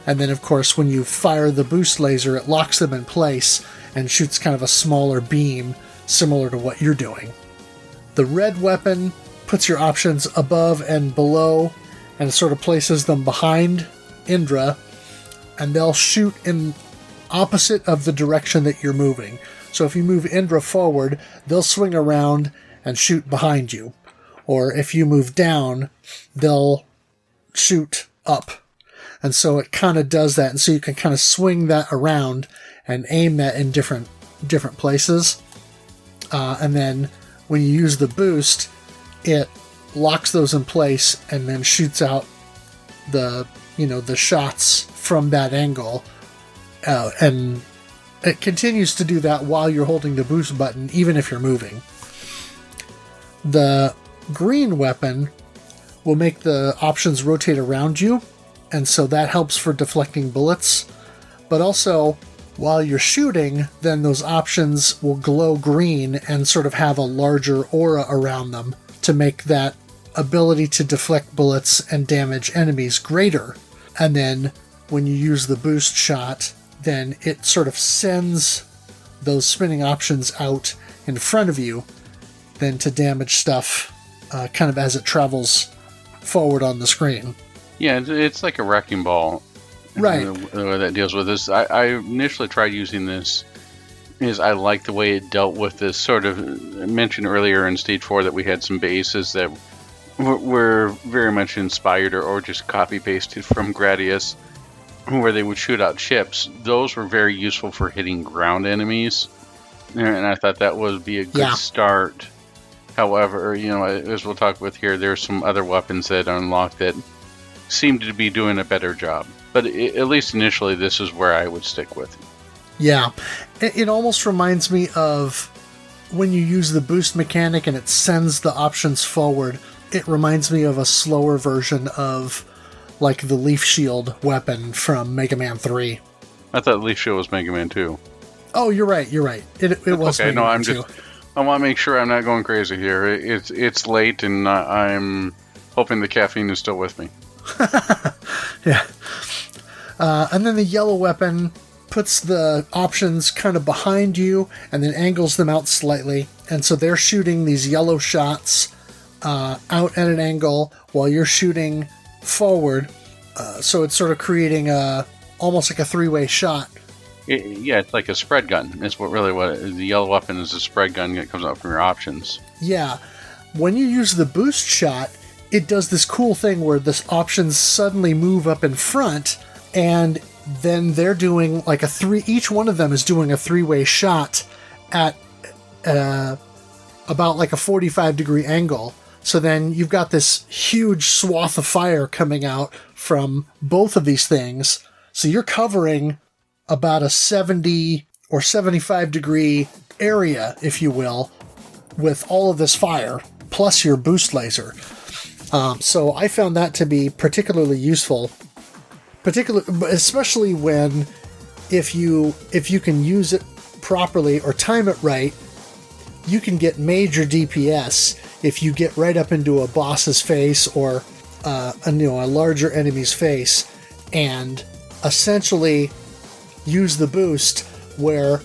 And then, of course, when you fire the boost laser, it locks them in place and shoots kind of a smaller beam similar to what you're doing. The red weapon puts your options above and below and sort of places them behind Indra, and they'll shoot in opposite of the direction that you're moving. So if you move Indra forward, they'll swing around and shoot behind you. Or if you move down, they'll shoot up. And so it kind of does that. And so you can kind of swing that around and aim that in different places. And then when you use the boost, it locks those in place and then shoots out the shots from that angle. And it continues to do that while you're holding the boost button, even if you're moving. The green weapon will make the options rotate around you, and so that helps for deflecting bullets. But also, while you're shooting, then those options will glow green and sort of have a larger aura around them to make that ability to deflect bullets and damage enemies greater. And then when you use the boost shot, then it sort of sends those spinning options out in front of you then to damage stuff kind of as it travels forward on the screen. Yeah, it's like a wrecking ball. Right. The way that deals with this. I initially tried using this is I like the way it dealt with this sort of, I mentioned earlier in Stage 4 that we had some bases that were very much inspired or just copy-pasted from Gradius, where they would shoot out ships. Those were very useful for hitting ground enemies, and I thought that would be a good start. However, as we'll talk with here, there's some other weapons that unlock that seem to be doing a better job. But at least initially, this is where I would stick with. Yeah. It almost reminds me of when you use the boost mechanic and it sends the options forward. It reminds me of a slower version of like the Leaf Shield weapon from Mega Man 3. I thought Leaf Shield was Mega Man 2. Oh, you're right. It was okay. Mega Man 2. I want to make sure I'm not going crazy here. It's late, and I'm hoping the caffeine is still with me. Yeah. And then the yellow weapon puts the options kind of behind you and then angles them out slightly. And so they're shooting these yellow shots out at an angle while you're shooting forward. So it's sort of creating almost like a three-way shot. It's like a spread gun. It's what the yellow weapon is, a spread gun that comes out from your options. Yeah. When you use the boost shot, it does this cool thing where the options suddenly move up in front, and then they're doing like each one of them is doing a three-way shot at about like a 45-degree angle. So then you've got this huge swath of fire coming out from both of these things. So you're covering about a 70 or 75-degree area, if you will, with all of this fire, plus your boost laser. So I found that to be particularly useful, especially when if you can use it properly or time it right, you can get major DPS if you get right up into a boss's face or a larger enemy's face and essentially use the boost where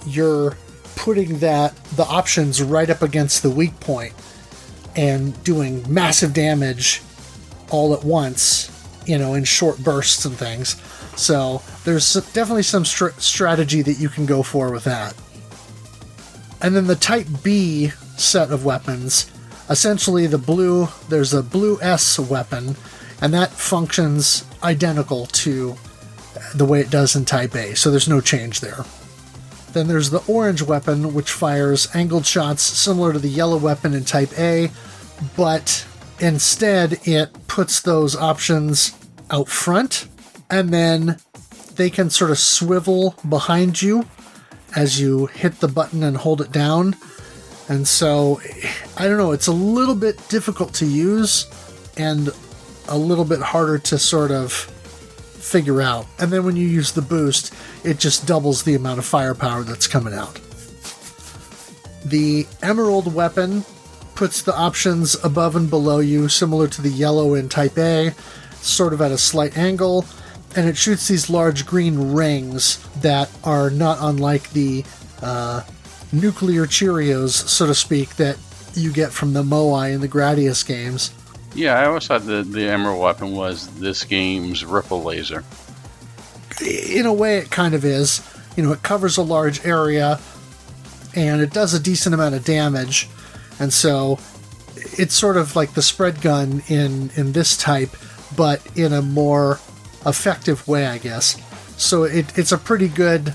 you're putting the options right up against the weak point and doing massive damage all at once, in short bursts and things. So there's definitely some strategy that you can go for with that. And then the Type B set of weapons, essentially there's a blue S weapon, and that functions identical to the way it does in Type A, so there's no change there. Then there's the orange weapon, which fires angled shots similar to the yellow weapon in Type A, but instead it puts those options out front, and then they can sort of swivel behind you as you hit the button and hold it down. And so, I don't know, it's a little bit difficult to use and a little bit harder to sort of figure out. And then when you use the boost, it just doubles the amount of firepower that's coming out. The emerald weapon puts the options above and below you, similar to the yellow in Type A, sort of at a slight angle, and it shoots these large green rings that are not unlike the nuclear Cheerios, so to speak, that you get from the Moai in the Gradius games. Yeah, I always thought the Emerald weapon was this game's ripple laser. In a way, it kind of is. It covers a large area, and it does a decent amount of damage, and so it's sort of like the spread gun in this type, but in a more effective way, I guess. So it's a pretty good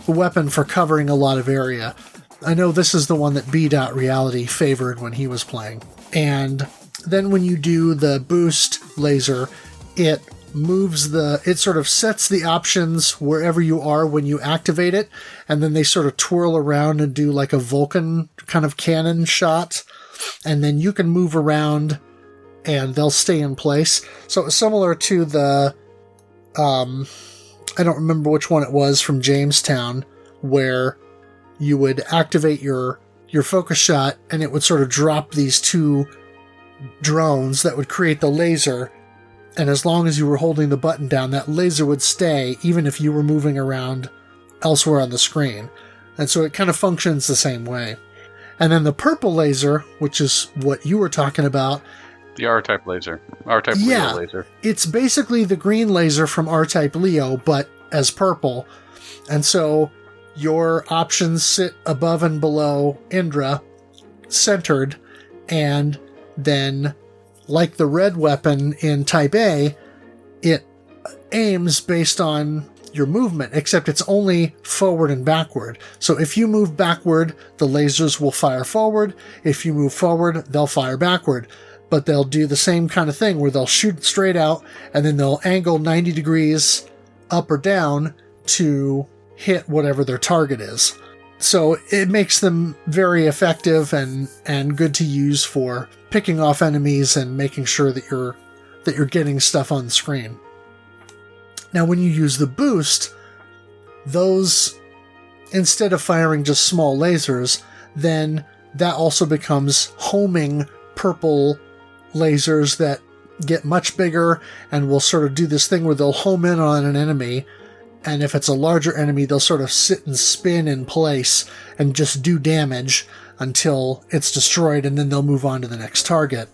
weapon for covering a lot of area. I know this is the one that B.Reality favored when he was playing. And then when you do the boost laser, it sort of sets the options wherever you are when you activate it, and then they sort of twirl around and do like a Vulcan kind of cannon shot, and then you can move around and they'll stay in place. So it's similar to the I don't remember which one it was from Jamestown, where you would activate your focus shot and it would sort of drop these two drones that would create the laser. And as long as you were holding the button down, that laser would stay even if you were moving around elsewhere on the screen. And so it kind of functions the same way. And then the purple laser, which is what you were talking about. The R-Type laser. R-Type Leo laser. It's basically the green laser from R-Type Leo, but as purple. And so your options sit above and below Indra, centered, and then, like the red weapon in Type A, it aims based on your movement, except it's only forward and backward. So if you move backward, the lasers will fire forward. If you move forward, they'll fire backward. But they'll do the same kind of thing where they'll shoot straight out and then they'll angle 90 degrees up or down to hit whatever their target is. So it makes them very effective and good to use for picking off enemies and making sure that you're getting stuff on the screen. Now when you use the boost, those, instead of firing just small lasers, then that also becomes homing purple lasers that get much bigger and will sort of do this thing where they'll home in on an enemy, and if it's a larger enemy, they'll sort of sit and spin in place and just do damage until it's destroyed, and then they'll move on to the next target.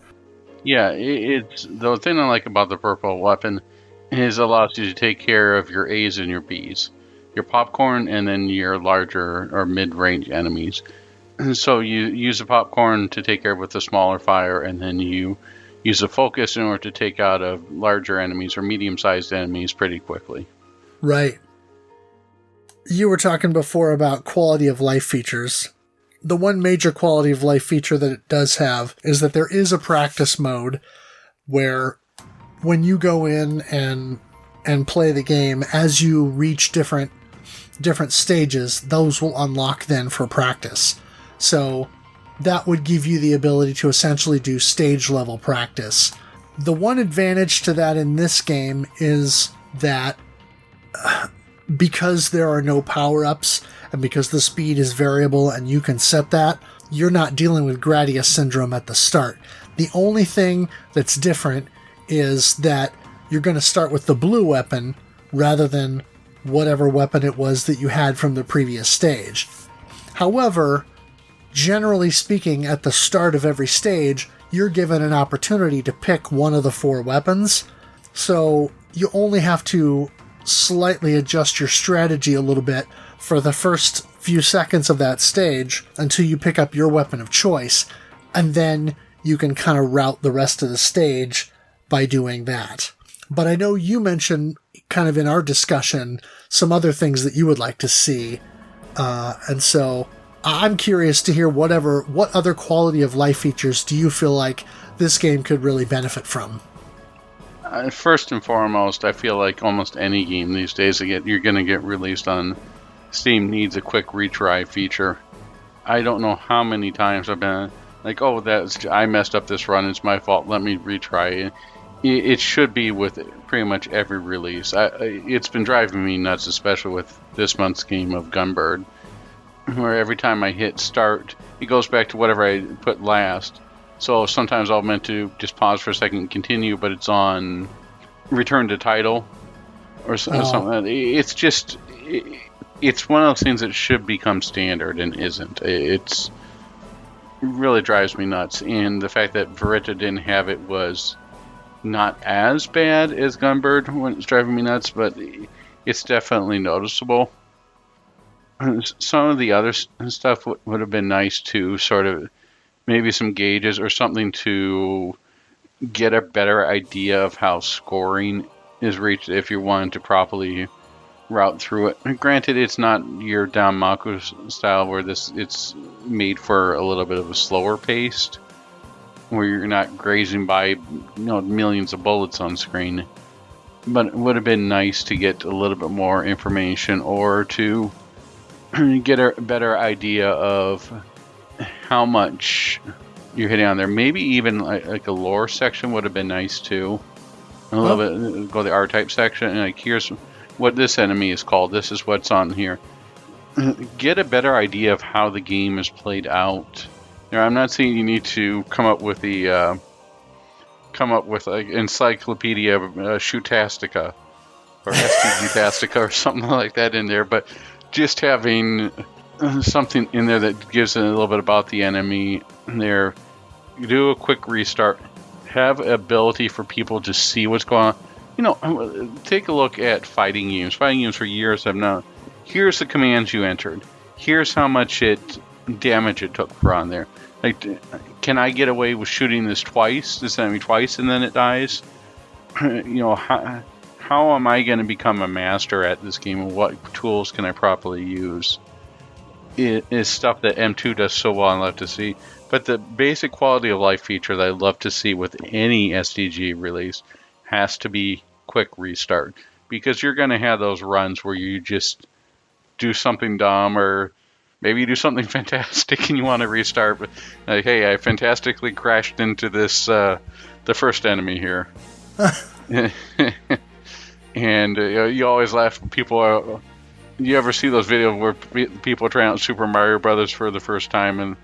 Yeah, it's the thing I like about the purple weapon is it allows you to take care of your A's and your B's, your popcorn, and then your larger or mid-range enemies. And so you use the popcorn to take care of with the smaller fire, and then you use the focus in order to take out of larger enemies or medium-sized enemies pretty quickly. Right. You were talking before about quality of life features. The one major quality of life feature that it does have is that there is a practice mode where when you go in and play the game, as you reach different stages, those will unlock then for practice. So that would give you the ability to essentially do stage level practice. The one advantage to that in this game is that because there are no power-ups and because the speed is variable and you can set that, you're not dealing with Gradius syndrome at the start. The only thing that's different is that you're going to start with the blue weapon rather than whatever weapon it was that you had from the previous stage. However, generally speaking, at the start of every stage, you're given an opportunity to pick one of the 4 weapons, so you only have to slightly adjust your strategy a little bit for the first few seconds of that stage until you pick up your weapon of choice, and then you can kind of route the rest of the stage by doing that. But I know you mentioned, kind of in our discussion, some other things that you would like to see, and so I'm curious to hear what other quality of life features do you feel like this game could really benefit from? First and foremost, I feel like almost any game these days you're going to get released on Steam needs a quick retry feature. I don't know how many times I've been like, oh, I messed up this run, it's my fault, let me retry it. It should be with pretty much every release. It's been driving me nuts, especially with this month's game of Gunbird, where every time I hit start, it goes back to whatever I put last. So sometimes I'll meant to just pause for a second and continue, but it's on return to title or something. It's just, it's one of those things that should become standard and isn't. really drives me nuts. And the fact that Vritra didn't have it was not as bad as Gunbird when it's driving me nuts, but it's definitely noticeable. Some of the other stuff would have been nice too, sort of maybe some gauges or something to get a better idea of how scoring is reached if you wanted to properly route through it. And granted, it's not your Danmaku style where it's made for a little bit of a slower pace, where you're not grazing by millions of bullets on screen. But it would have been nice to get a little bit more information or to get a better idea of how much you're hitting on there. Maybe even like a lore section would have been nice too. A little bit, go to the R-type section and like, here's what this enemy is called. This is what's on here. Get a better idea of how the game is played out. I'm not saying you need to come up with like Encyclopedia Shootastica or STG-tastica or something like that in there, but just having something in there that gives a little bit about the enemy there. Do a quick restart. Have ability for people to see what's going on. Take a look at fighting games. Fighting games for years have now. Here's the commands you entered. Here's how much damage it took for on there. Like, can I get away with shooting this enemy twice, and then it dies? How am I going to become a master at this game, and what tools can I properly use? It is stuff that M2 does so well and love to see. But the basic quality of life feature that I love to see with any SDG release has to be quick restart. Because you're going to have those runs where you just do something dumb, or maybe you do something fantastic and you want to restart. But like, hey, I fantastically crashed into this the first enemy here. And you always laugh when people are... You ever see those videos where people try out Super Mario Brothers for the first time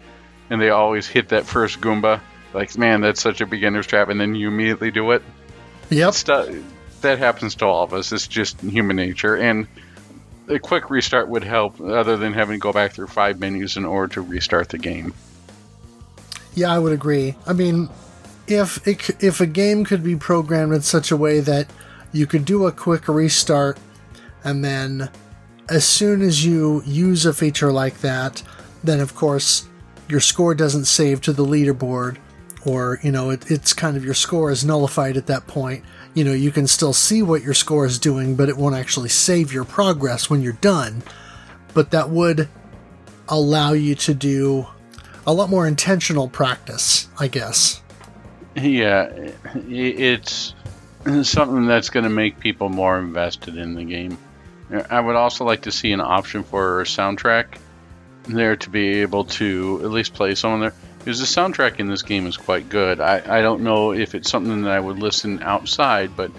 and they always hit that first Goomba? Like, man, that's such a beginner's trap, and then you immediately do it? Yep. That happens to all of us. It's just human nature. And a quick restart would help, other than having to go back through 5 menus in order to restart the game. Yeah, I would agree. I mean, if a game could be programmed in such a way that you could do a quick restart, and then as soon as you use a feature like that, then of course your score doesn't save to the leaderboard, or it's kind of, your score is nullified at that point. You can still see what your score is doing, but it won't actually save your progress when you're done. But that would allow you to do a lot more intentional practice, I guess. Yeah, it's something that's going to make people more invested in the game. I would also like to see an option for a soundtrack there, to be able to at least play some of there. Because the soundtrack in this game is quite good. I don't know if it's something that I would listen outside, but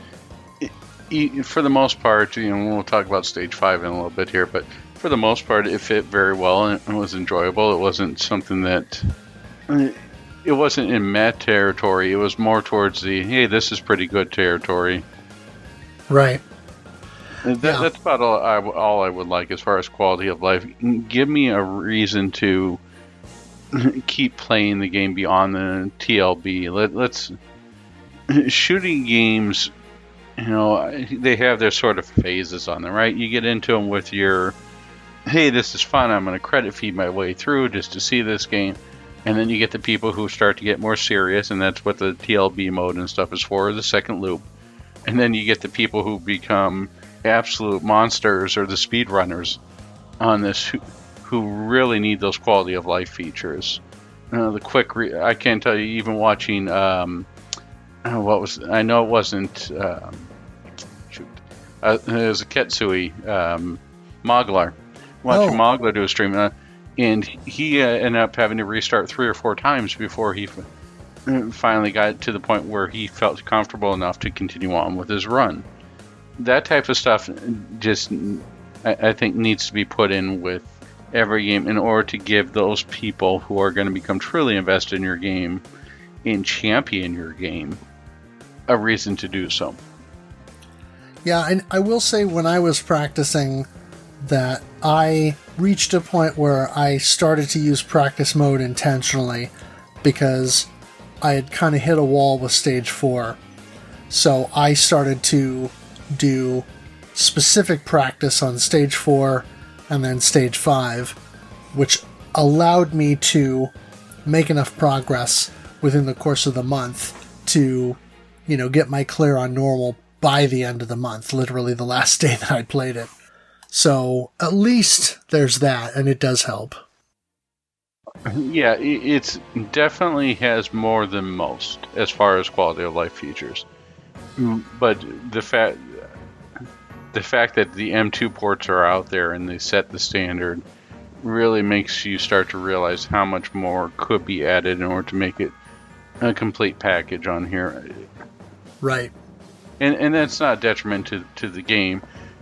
for the most part, we'll talk about Stage 5 in a little bit here, but for the most part, it fit very well and it was enjoyable. It wasn't something that... It wasn't in meh territory. It was more towards the, hey, this is pretty good territory. Right. That's about all I would like as far as quality of life. Give me a reason to keep playing the game beyond the TLB. Let's shooting games, they have their sort of phases on them, right? You get into them with your, hey, this is fun, I'm going to credit feed my way through just to see this game. And then you get the people who start to get more serious, and that's what the TLB mode and stuff is for, the second loop. And then you get the people who become absolute monsters, or the speedrunners on this, who really need those quality of life features. The quick, I can't tell you, even watching, I know it wasn't, it was a Ketsui, Moglar. Watching Moglar do a stream, and he ended up having to restart 3 or 4 times before he finally got to the point where he felt comfortable enough to continue on with his run. That type of stuff just, I think, needs to be put in with every game in order to give those people who are going to become truly invested in your game and champion your game a reason to do so. Yeah, and I will say, when I was practicing, that I reached a point where I started to use practice mode intentionally because I had kind of hit a wall with stage 4. So I started to do specific practice on stage 4 and then stage 5, which allowed me to make enough progress within the course of the month to, get my clear on normal by the end of the month, literally the last day that I played it. So at least there's that, and it does help. Yeah, it's definitely has more than most as far as quality of life features. But the fact that the M2 ports are out there and they set the standard really makes you start to realize how much more could be added in order to make it a complete package on here. Right. And that's not a detriment to the game.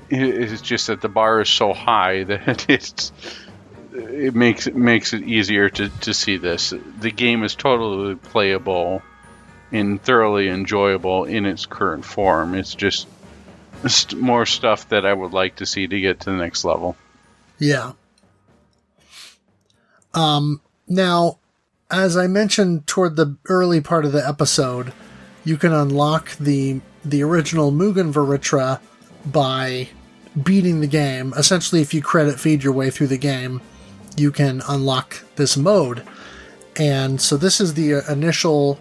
It's just that the bar is so high that it makes it easier to see this. The game is totally playable and thoroughly enjoyable in its current form. It's just more stuff that I would like to see to get to the next level. Yeah. Now, as I mentioned toward the early part of the episode, you can unlock the original Mugen Vritra by beating the game. Essentially, if you credit feed your way through the game, you can unlock this mode. And so this is the initial,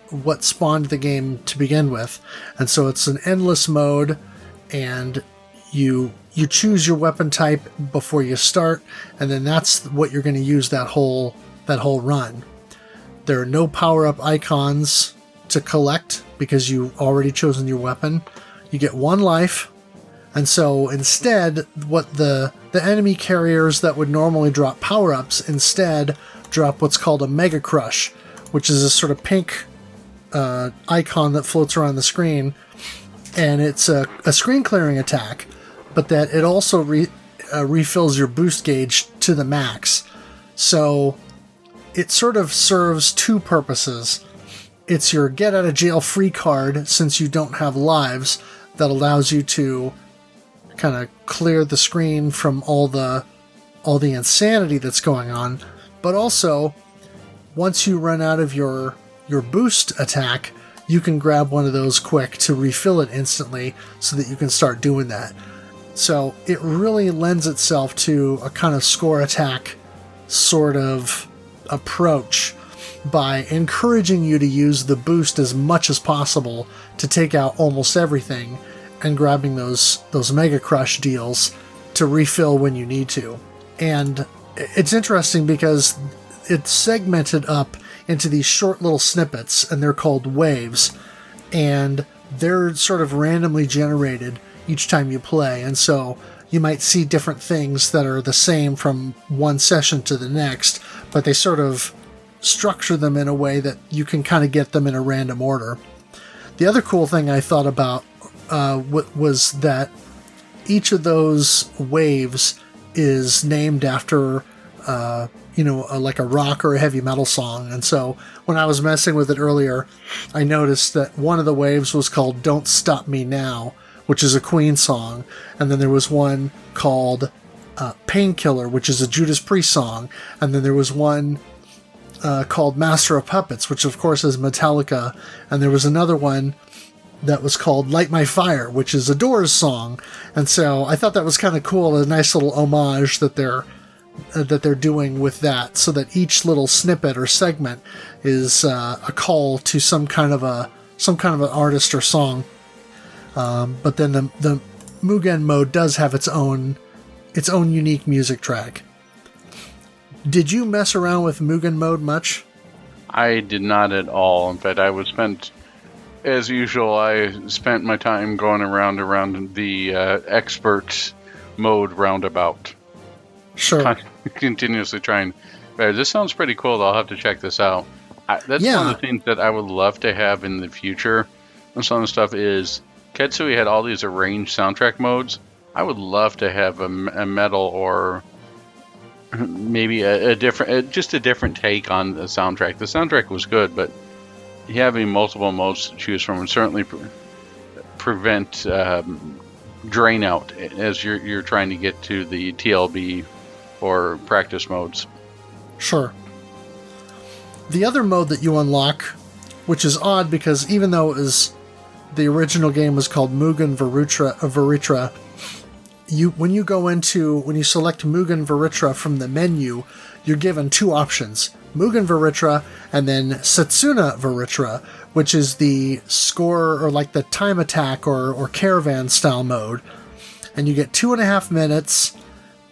what spawned the game to begin with. And so it's an endless mode, and you choose your weapon type before you start, and then that's what you're going to use that whole run. There are no power-up icons to collect because you've already chosen your weapon. You get 1 life, and so instead, what the enemy carriers that would normally drop power-ups instead drop what's called a Mega Crush, which is a sort of pink icon that floats around the screen, and it's a screen clearing attack, but that it also refills your boost gauge to the max. So it sort of serves 2 purposes. It's your get out of jail free card, since you don't have lives, that allows you to kind of clear the screen from all the insanity that's going on. But also, once you run out of your boost attack, you can grab one of those quick to refill it instantly so that you can start doing that. So it really lends itself to a kind of score attack sort of approach by encouraging you to use the boost as much as possible to take out almost everything, and grabbing those Mega Crush deals to refill when you need to. And it's interesting because it's segmented up into these short little snippets, and they're called waves, and they're sort of randomly generated each time you play, and so you might see different things that are the same from one session to the next, but they sort of structure them in a way that you can kind of get them in a random order. The other cool thing I thought about was that each of those waves is named after like a rock or a heavy metal song. And so when I was messing with it earlier, I noticed that one of the waves was called Don't Stop Me Now, which is a Queen song. And then there was one called Painkiller, which is a Judas Priest song. And then there was one called Master of Puppets, which of course is Metallica. And there was another one that was called Light My Fire, which is a Doors song. And so I thought that was kind of cool, a nice little homage that they're doing with that, so that each little snippet or segment is a call to some kind of an artist or song. But then the Mugen mode does have its own unique music track. Did you mess around with Mugen mode much? I did not at all. In fact, as usual, I spent my time going around the expert mode roundabout. Sure. Continuously trying. This sounds pretty cool, though. I'll have to check this out. That's one of the things that I would love to have in the future. And some of the stuff is, Ketsui had all these arranged soundtrack modes. I would love to have a metal or maybe a different take on the soundtrack. The soundtrack was good, but having multiple modes to choose from would certainly prevent drain out as you're trying to get to the TLB or practice modes. Sure. The other mode that you unlock, which is odd because even though the original game was called Mugen Vritra, when you select Mugen Vritra from the menu, you're given two options: Mugen Vritra and then Setsuna Vritra, which is the score or like the time attack or caravan style mode. And you get 2.5 minutes,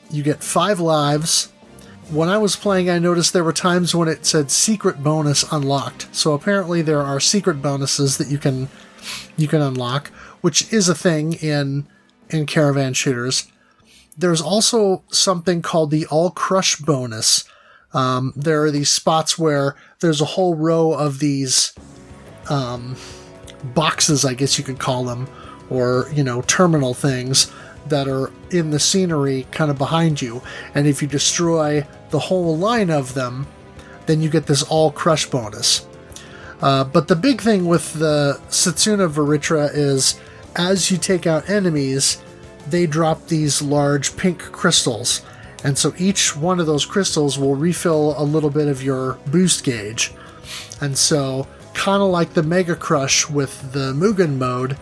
you get 5 lives. When I was playing, I noticed there were times when it said secret bonus unlocked. So apparently there are secret bonuses that you can unlock, which is a thing in caravan shooters. There's also something called the All Crush bonus. There are these spots where there's a whole row of these boxes, I guess you could call them, or, terminal things that are in the scenery kind of behind you. And if you destroy the whole line of them, then you get this All Crush bonus. But the big thing with the Setsuna Vritra is as you take out enemies, they drop these large pink crystals. And so each one of those crystals will refill a little bit of your boost gauge. And so, kind of like the Mega Crush with the Mugen mode,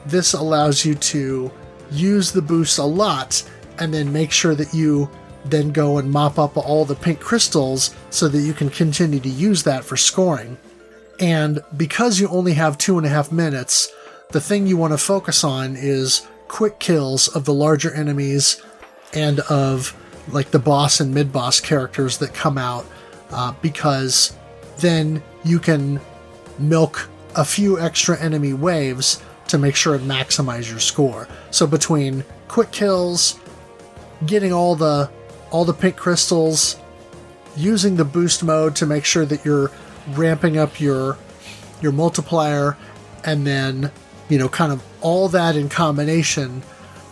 this allows you to use the boost a lot and then make sure that you then go and mop up all the pink crystals so that you can continue to use that for scoring. And because you only have 2.5 minutes, the thing you want to focus on is quick kills of the larger enemies and of like the boss and mid-boss characters that come out, because then you can milk a few extra enemy waves to make sure and maximize your score. So between quick kills, getting all the pink crystals, using the boost mode to make sure that you're ramping up your multiplier, and then kind of all that in combination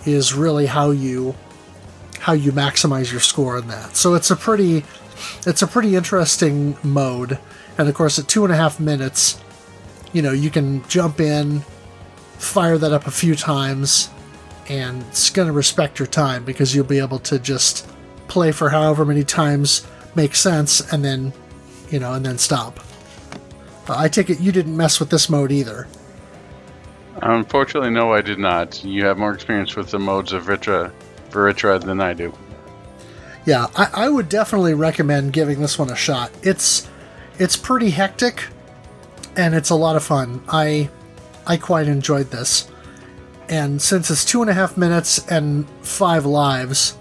is really how you maximize your score in that. So it's a pretty interesting mode. And of course at 2.5 minutes, you can jump in, fire that up a few times, and it's going to respect your time because you'll be able to just play for however many times makes sense and then stop. I take it you didn't mess with this mode either. Unfortunately, no, I did not. You have more experience with the modes of Vritra than I do. Yeah, I would definitely recommend giving this one a shot. It's pretty hectic, and it's a lot of fun. I quite enjoyed this. And since it's 2.5 minutes and 5 lives,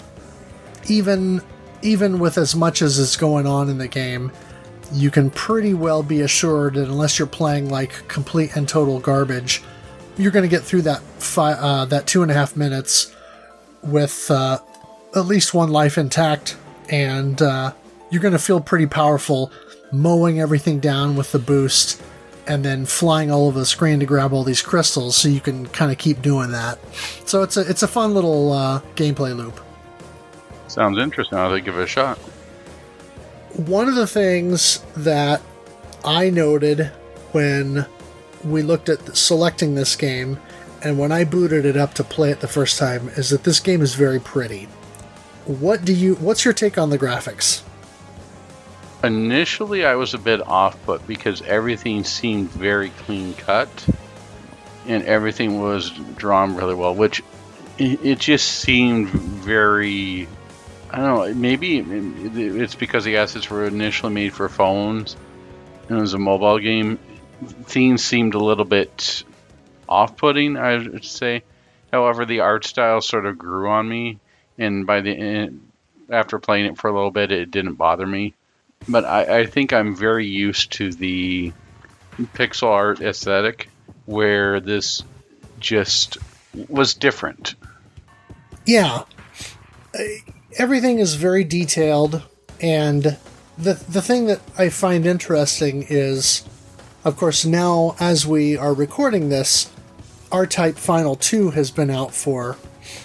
even with as much as is going on in the game, you can pretty well be assured that unless you're playing like complete and total garbage, you're going to get through that 2.5 minutes with at least one life intact, and you're going to feel pretty powerful mowing everything down with the boost and then flying all over the screen to grab all these crystals, so you can kind of keep doing that. So it's a fun little gameplay loop. Sounds interesting. I'll give it a shot. One of the things that I noted when we looked at selecting this game, and when I booted it up to play it the first time, is that this game is very pretty. What's your take on the graphics? Initially, I was a bit off put because everything seemed very clean cut, and everything was drawn really well, which it just seemed very, I don't know, maybe it's because the assets were initially made for phones and it was a mobile game. Things seemed a little bit off-putting, I would say. However, the art style sort of grew on me, and after playing it for a little bit, it didn't bother me. But I think I'm very used to the pixel art aesthetic, where this just was different. Yeah. Everything is very detailed, and the thing that I find interesting is, of course, now as we are recording this, R-Type Final 2 has been out for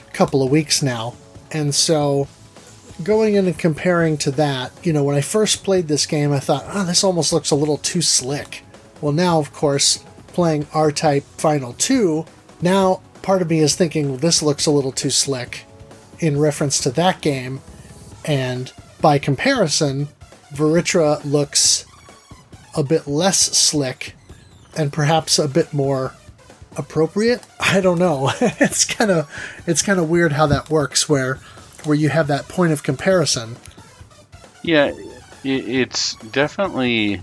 a couple of weeks now, and so going in and comparing to that, when I first played this game, I thought, this almost looks a little too slick. Well, now, of course, playing R-Type Final 2, now part of me is thinking, well, this looks a little too slick in reference to that game, and by comparison, Vritra looks a bit less slick and perhaps a bit more appropriate. I don't know. It's kind of weird how that works, where you have that point of comparison. Yeah, it's definitely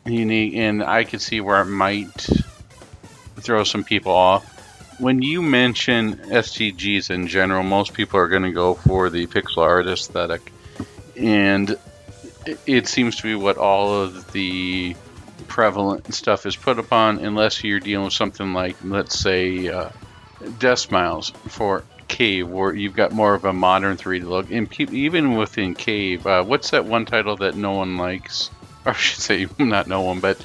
unique, and I could see where it might throw some people off. When you mention STGs in general, most people are going to go for the pixel art aesthetic, and it seems to be what all of the prevalent stuff is put upon, unless you're dealing with something like, let's say, Death Smiles for Cave, where you've got more of a modern 3D look. And even within Cave, what's that one title that no one likes? Or I should say, not no one, but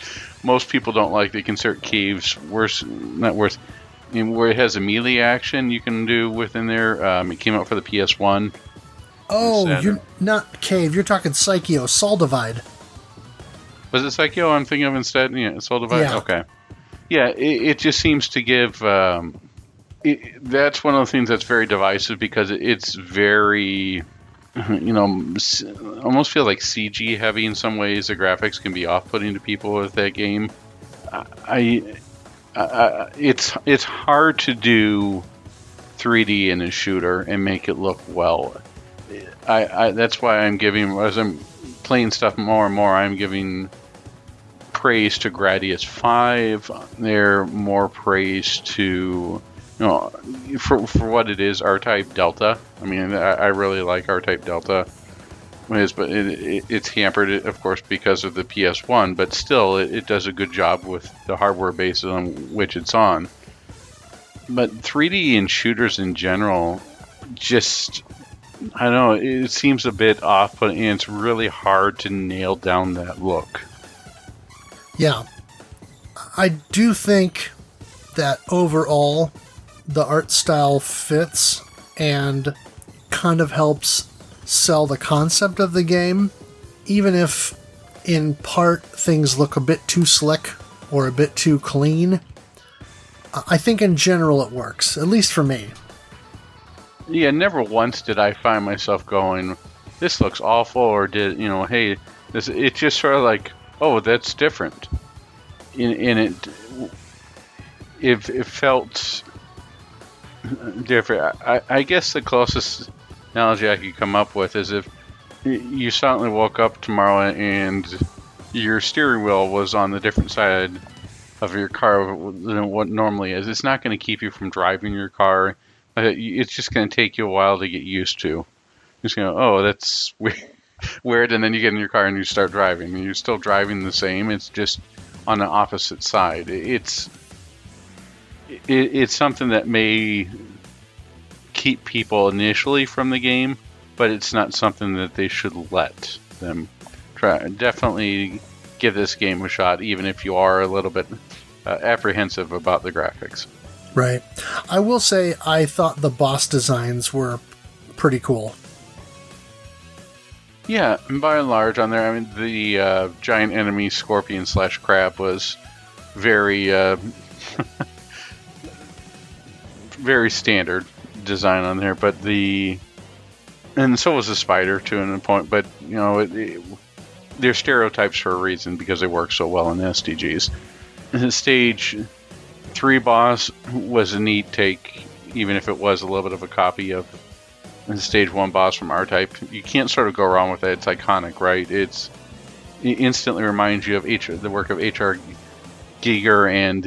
most people don't like. They consider Cave's worse, not worse. And where it has a melee action you can do within there. It came out for the PS1. Oh, you're not Cave. You're talking Psycho, Soul Divide. Was it Psycho I'm thinking of instead? Yeah, Soul Divide? Yeah. Okay. Yeah, it just seems to give... that's one of the things that's very divisive, because it's very... almost feel like CG heavy in some ways. The graphics can be off-putting to people with that game. It's hard to do 3D in a shooter and make it look well. That's why I'm giving, as I'm playing stuff more and more, I'm giving praise to Gradius 5. They're more praise to, for what it is, R-Type Delta. I mean, I really like R-Type Delta. But it's hampered, of course, because of the PS1, but still, it does a good job with the hardware base on which it's on. But 3D in shooters in general, just, I don't know, it seems a bit off, but it's really hard to nail down that look. Yeah. I do think that overall, the art style fits and kind of helps sell the concept of the game, even if in part things look a bit too slick or a bit too clean. I think in general it works, at least for me. Yeah, never once did I find myself going, this looks awful, or hey, it's just sort of like, oh, that's different. And it felt different. I guess the closest analogy I could come up with is if you suddenly woke up tomorrow and your steering wheel was on the different side of your car than what normally is. It's not going to keep you from driving your car. It's just going to take you a while to get used to. Just oh, that's weird, and then you get in your car and you start driving, and you're still driving the same. It's just on the opposite side. It's something that may keep people initially from the game, but it's not something that they should let them try. Definitely give this game a shot, even if you are a little bit apprehensive about the graphics. Right. I will say I thought the boss designs were pretty cool. Yeah, and by and large on there, I mean, the giant enemy scorpion / crab was very very standard design on there, but and so was the spider to a point, but they're stereotypes for a reason, because they work so well in SDGs. The stage 3 boss was a neat take, even if it was a little bit of a copy of the stage 1 boss from R-Type. You can't sort of go wrong with it. It's iconic, right? It instantly reminds you of the work of H.R. Giger and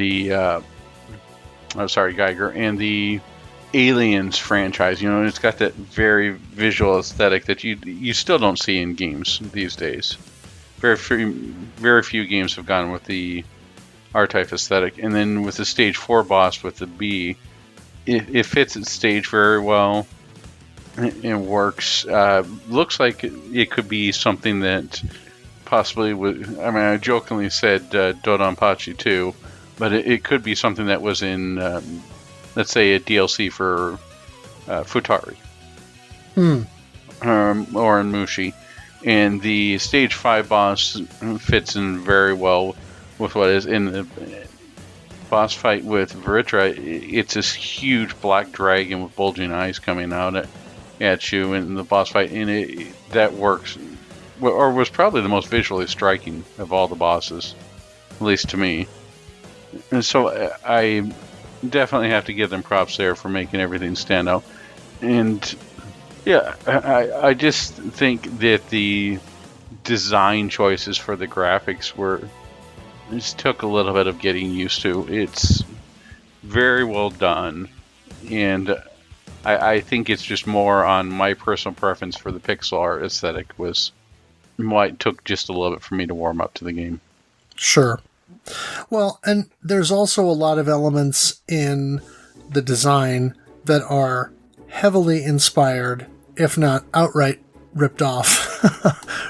Geiger and the Aliens franchise. It's got that very visual aesthetic that you still don't see in games these days. Very few games have gone with the R-Type aesthetic. And then with the stage 4 boss with the B, it fits its stage very well. It works. Looks like it could be something that possibly would. I mean, I jokingly said Dodonpachi 2, but it could be something that was in, let's say, a DLC for Futari. Or in Mushi. And the stage 5 boss fits in very well with what is in boss fight with Vritra, it's this huge black dragon with bulging eyes coming out at you in the boss fight, and that works, or was probably the most visually striking of all the bosses, at least to me. And so I definitely have to give them props there for making everything stand out. And yeah, I just think that the design choices for the graphics just took a little bit of getting used to. It's very well done, and I think it's just more on my personal preference for the pixel art aesthetic was why it took just a little bit for me to warm up to the game. Sure. Well, and there's also a lot of elements in the design that are heavily inspired, if not outright ripped off,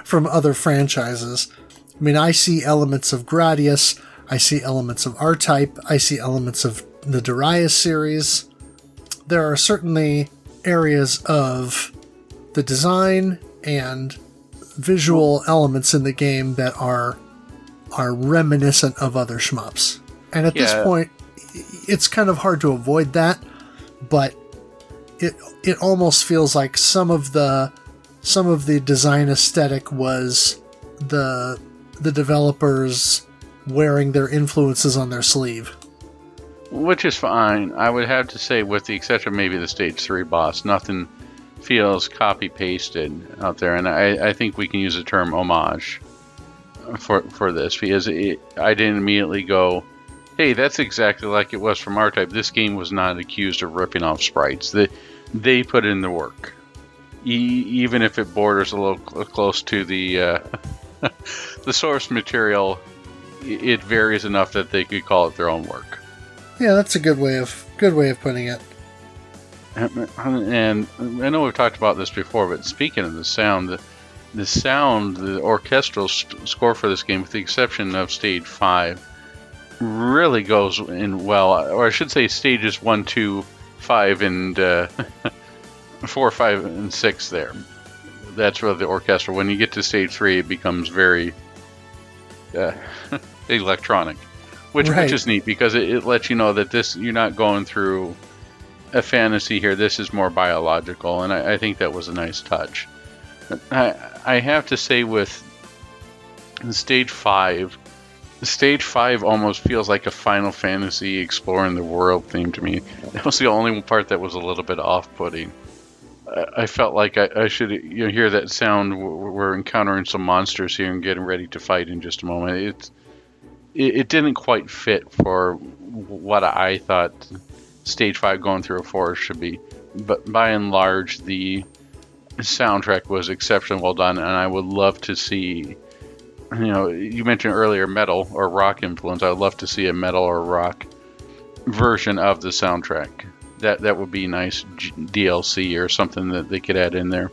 from other franchises. I mean, I see elements of Gradius, I see elements of R-Type, I see elements of the Darius series. There are certainly areas of the design and visual elements in the game that are reminiscent of other shmups. And at this point, it's kind of hard to avoid that, but it almost feels like some of the design aesthetic was the developers wearing their influences on their sleeve. Which is fine. I would have to say, with the exception of maybe the Stage 3 boss, nothing feels copy-pasted out there. And I think we can use the term homage for this, because I didn't immediately go, hey, that's exactly like it was from R-Type. This game was not accused of ripping off sprites. They put in the work. Even if it borders a little close to the the source material, it varies enough that they could call it their own work. Yeah, that's a good way of putting it. And I know we've talked about this before, but speaking of the sound, the orchestral score for this game, with the exception of Stage 5, really goes in well. Or I should say stages 1, 2, 5, and 4, 5, and 6 there. That's really the orchestra. When you get to Stage 3, it becomes very electronic, which is neat, because it lets you know that you're not going through a fantasy here. This is more biological, and I think that was a nice touch. I have to say, with Stage 5 almost feels like a Final Fantasy exploring the world theme to me. That was the only part that was a little bit off-putting. I felt like I should hear that sound. We're encountering some monsters here and getting ready to fight in just a moment. It didn't quite fit for what I thought Stage 5 going through a forest should be. But by and large, the soundtrack was exceptionally well done, and I would love to see, you mentioned earlier metal or rock influence. I would love to see a metal or rock version of the soundtrack. That would be nice DLC or something that they could add in there.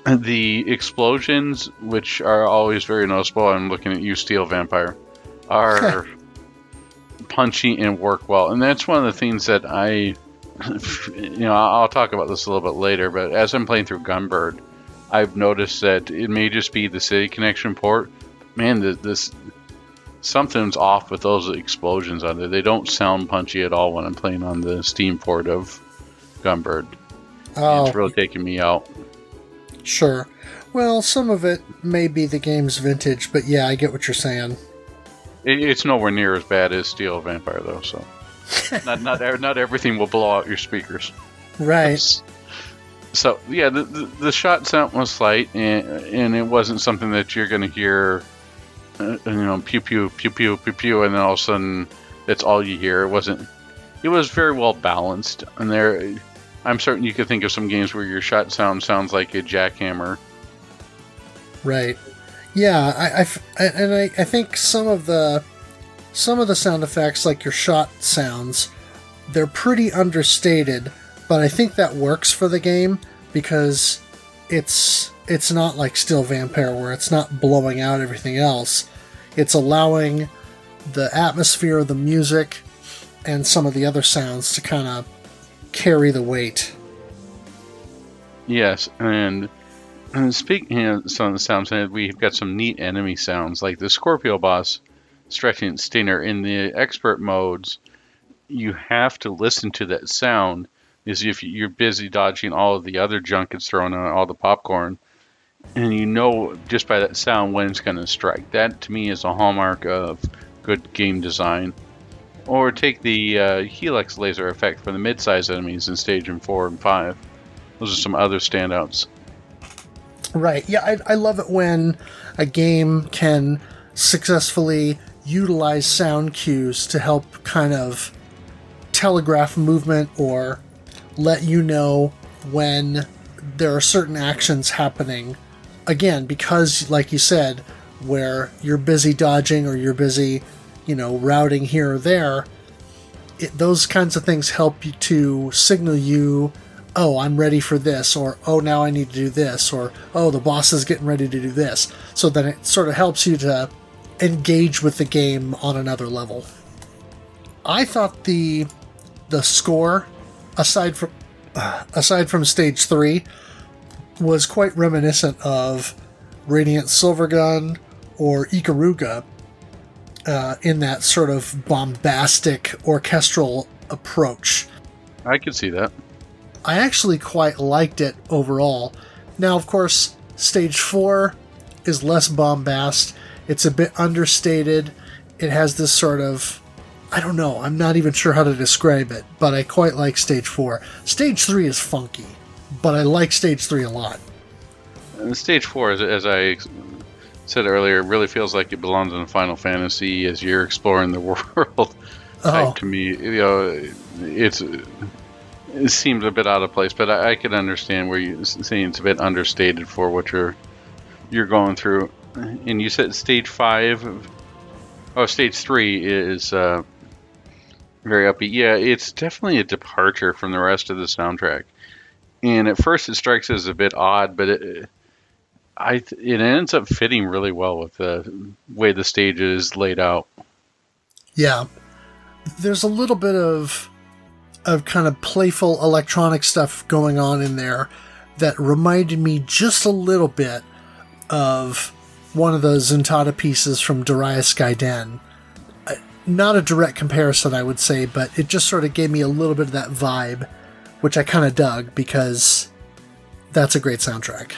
The explosions, which are always very noticeable, I'm looking at you, Steel Vampire, are punchy and work well. And that's one of the things that I'll talk about this a little bit later, but as I'm playing through Gunbird, I've noticed that it may just be the City Connection port. Man, something's off with those explosions on there. They don't sound punchy at all when I'm playing on the Steam port of Gunbird. Oh. It's really taking me out. Sure. Well, some of it may be the game's vintage, but yeah, I get what you're saying. It's nowhere near as bad as Steel Vampire, though, so not everything will blow out your speakers. Right. So, yeah, the shot sound was slight, and it wasn't something that you're going to hear, pew, pew, pew, pew, pew, pew, and then all of a sudden, that's all you hear. It was very well balanced, and I'm certain you could think of some games where your shot sounds like a jackhammer. Right. Yeah, I think some of the sound effects, like your shot sounds, they're pretty understated, but I think that works for the game because it's not like Steel Vampire where it's not blowing out everything else. It's allowing the atmosphere of the music and some of the other sounds to kind of carry the weight. Yes, and speaking of some of the sounds, we've got some neat enemy sounds. Like the Scorpio boss stretching stinger. In the expert modes, you have to listen to that sound, as if you're busy dodging all of the other junk that's thrown on all the popcorn, and you know just by that sound when it's going to strike. That to me is a hallmark of good game design. Or take the helix laser effect for the mid-size enemies in stage 4 and 5. Those are some other standouts. Right. Yeah, I love it when a game can successfully utilize sound cues to help kind of telegraph movement or let you know when there are certain actions happening. Again, because, like you said, where you're busy dodging or you're busy, routing here or there, those kinds of things help you to signal you, oh, I'm ready for this, or oh, now I need to do this, or oh, the boss is getting ready to do this. So then it sort of helps you to engage with the game on another level. I thought the score, aside from stage 3, was quite reminiscent of Radiant Silvergun or Ikaruga, in that sort of bombastic orchestral approach. I could see that. I actually quite liked it overall. Now, of course, stage 4 is less bombast. It's a bit understated. It has this sort of, I don't know, I'm not even sure how to describe it, but I quite like stage 4. Stage 3 is funky, but I like stage 3 a lot. And stage 4, as I said earlier, it really feels like it belongs in Final Fantasy as you're exploring the world. To me, it seems a bit out of place, but I could understand where you're saying it's a bit understated for what you're going through. And you said stage 5, stage 3 is very upbeat. Yeah, it's definitely a departure from the rest of the soundtrack. And at first it strikes as a bit odd, but it ends up fitting really well with the way the stage is laid out. Yeah. There's a little bit of kind of playful electronic stuff going on in there that reminded me just a little bit of one of the Zuntata pieces from Darius Gaiden. Not a direct comparison, I would say, but it just sort of gave me a little bit of that vibe, which I kind of dug because that's a great soundtrack.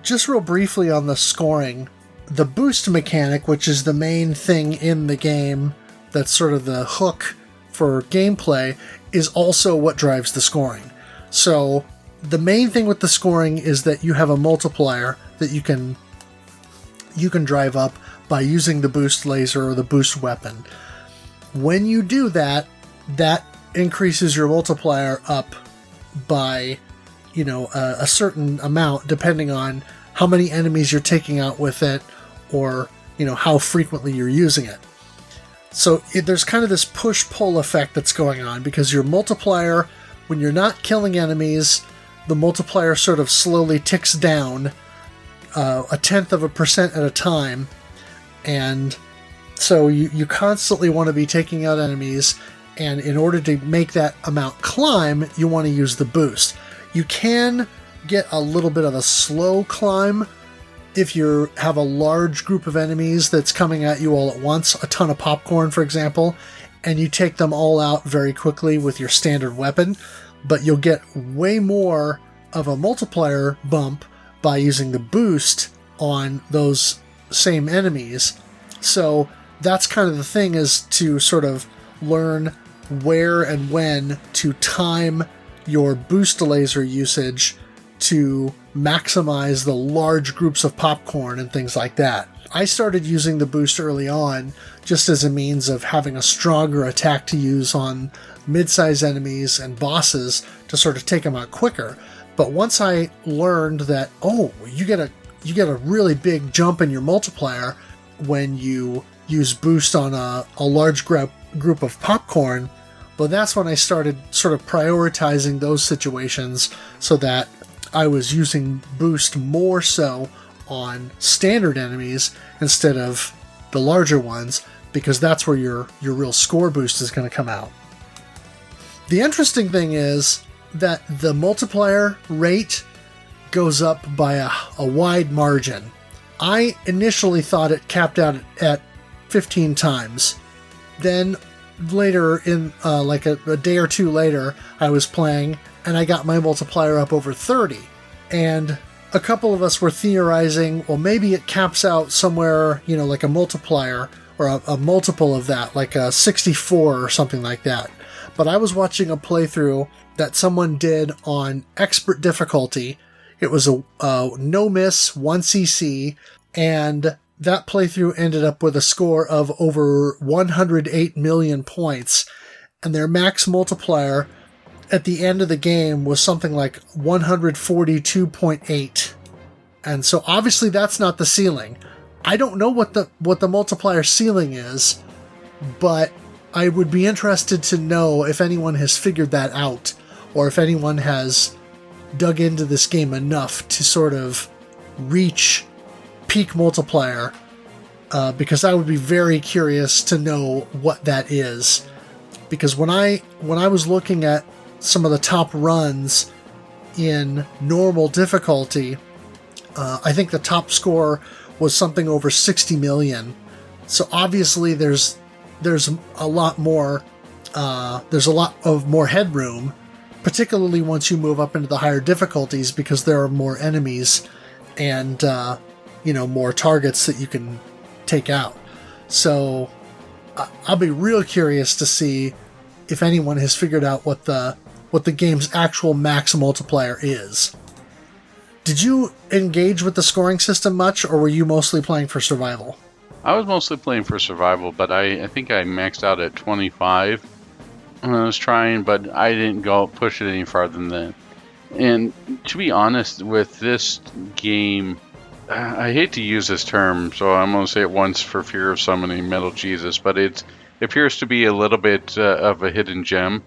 Just real briefly on the scoring, the boost mechanic, which is the main thing in the game that's sort of the hook for gameplay, is also what drives the scoring. So the main thing with the scoring is that you have a multiplier that you can drive up by using the boost laser or the boost weapon. When you do that, that increases your multiplier up by a certain amount depending on how many enemies you're taking out with it or how frequently you're using it. So there's kind of this push-pull effect that's going on because your multiplier, when you're not killing enemies, the multiplier sort of slowly ticks down 0.1% at a time, and so you constantly want to be taking out enemies, and in order to make that amount climb, you want to use the boost. You can get a little bit of a slow climb if you have a large group of enemies that's coming at you all at once, a ton of popcorn, for example, and you take them all out very quickly with your standard weapon, but you'll get way more of a multiplier bump by using the boost on those same enemies. So that's kind of the thing, is to sort of learn where and when to time your boost laser usage to maximize the large groups of popcorn and things like that. I started using the boost early on just as a means of having a stronger attack to use on mid-size enemies and bosses to sort of take them out quicker. But once I learned that, you get a really big jump in your multiplier when you use boost on a large group of popcorn, well, that's when I started sort of prioritizing those situations so that I was using boost more so on standard enemies instead of the larger ones, because that's where your real score boost is going to come out. The interesting thing is that the multiplier rate goes up by a wide margin. I initially thought it capped out at 15 times. Then later, in like a day or two later, I was playing and I got my multiplier up over 30. And a couple of us were theorizing, well, maybe it caps out somewhere, like a multiplier or a multiple of that, like a 64 or something like that. But I was watching a playthrough that someone did on expert difficulty. It was a no miss, 1cc, and that playthrough ended up with a score of over 108 million points, and their max multiplier at the end of the game was something like 142.8. And so obviously that's not the ceiling. I don't know what the multiplier ceiling is, but I would be interested to know if anyone has figured that out, or if anyone has dug into this game enough to sort of reach peak multiplier, because I would be very curious to know what that is. Because when I was looking at some of the top runs in normal difficulty, I think the top score was something over 60 million. So obviously there's a lot more headroom, particularly once you move up into the higher difficulties, because there are more enemies and more targets that you can take out. So I'll be real curious to see if anyone has figured out what the game's actual max multiplier is. Did you engage with the scoring system much, or were you mostly playing for survival? I was mostly playing for survival, but I think I maxed out at 25 when I was trying, but I didn't push it any farther than that. And to be honest, with this game, I hate to use this term, so I'm going to say it once for fear of summoning Metal Jesus, but it appears to be a little bit of a hidden gem.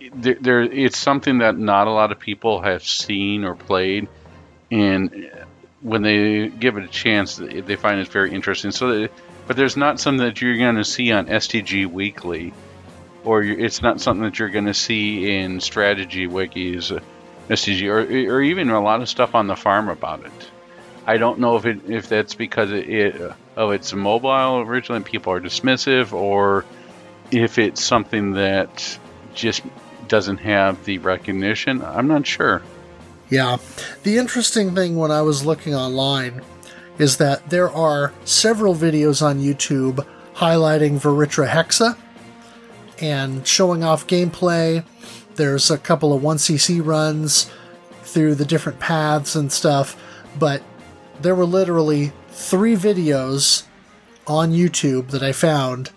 It's something that not a lot of people have seen or played, and when they give it a chance, they find it very interesting. But there's not something that you're going to see on STG Weekly, or it's not something that you're going to see in strategy wikis, STG, or even a lot of stuff on the farm about it. I don't know if that's because of its mobile originally and people are dismissive, or if it's something that just doesn't have the recognition. I'm not sure. Yeah. The interesting thing when I was looking online is that there are several videos on YouTube highlighting Vritra Hexa and showing off gameplay. There's a couple of 1cc runs through the different paths and stuff, but there were literally 3 videos on YouTube that I found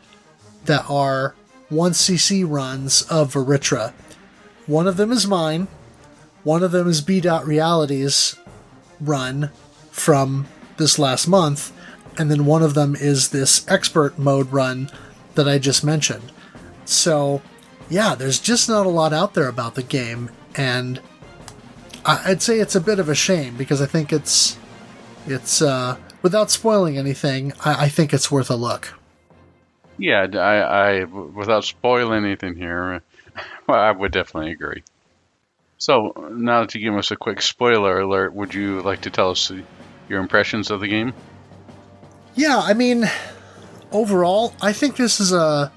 that are 1cc runs of Vritra. One of them is mine. One of them is B.Reality's run from this last month, and then one of them is this expert mode run that I just mentioned. So, yeah, there's just not a lot out there about the game, and I'd say it's a bit of a shame, because I think it's without spoiling anything, I think it's worth a look. Yeah, I without spoiling anything here, I would definitely agree. So, now that you give us a quick spoiler alert, would you like to tell us your impressions of the game? Yeah, I mean, overall, I think this is a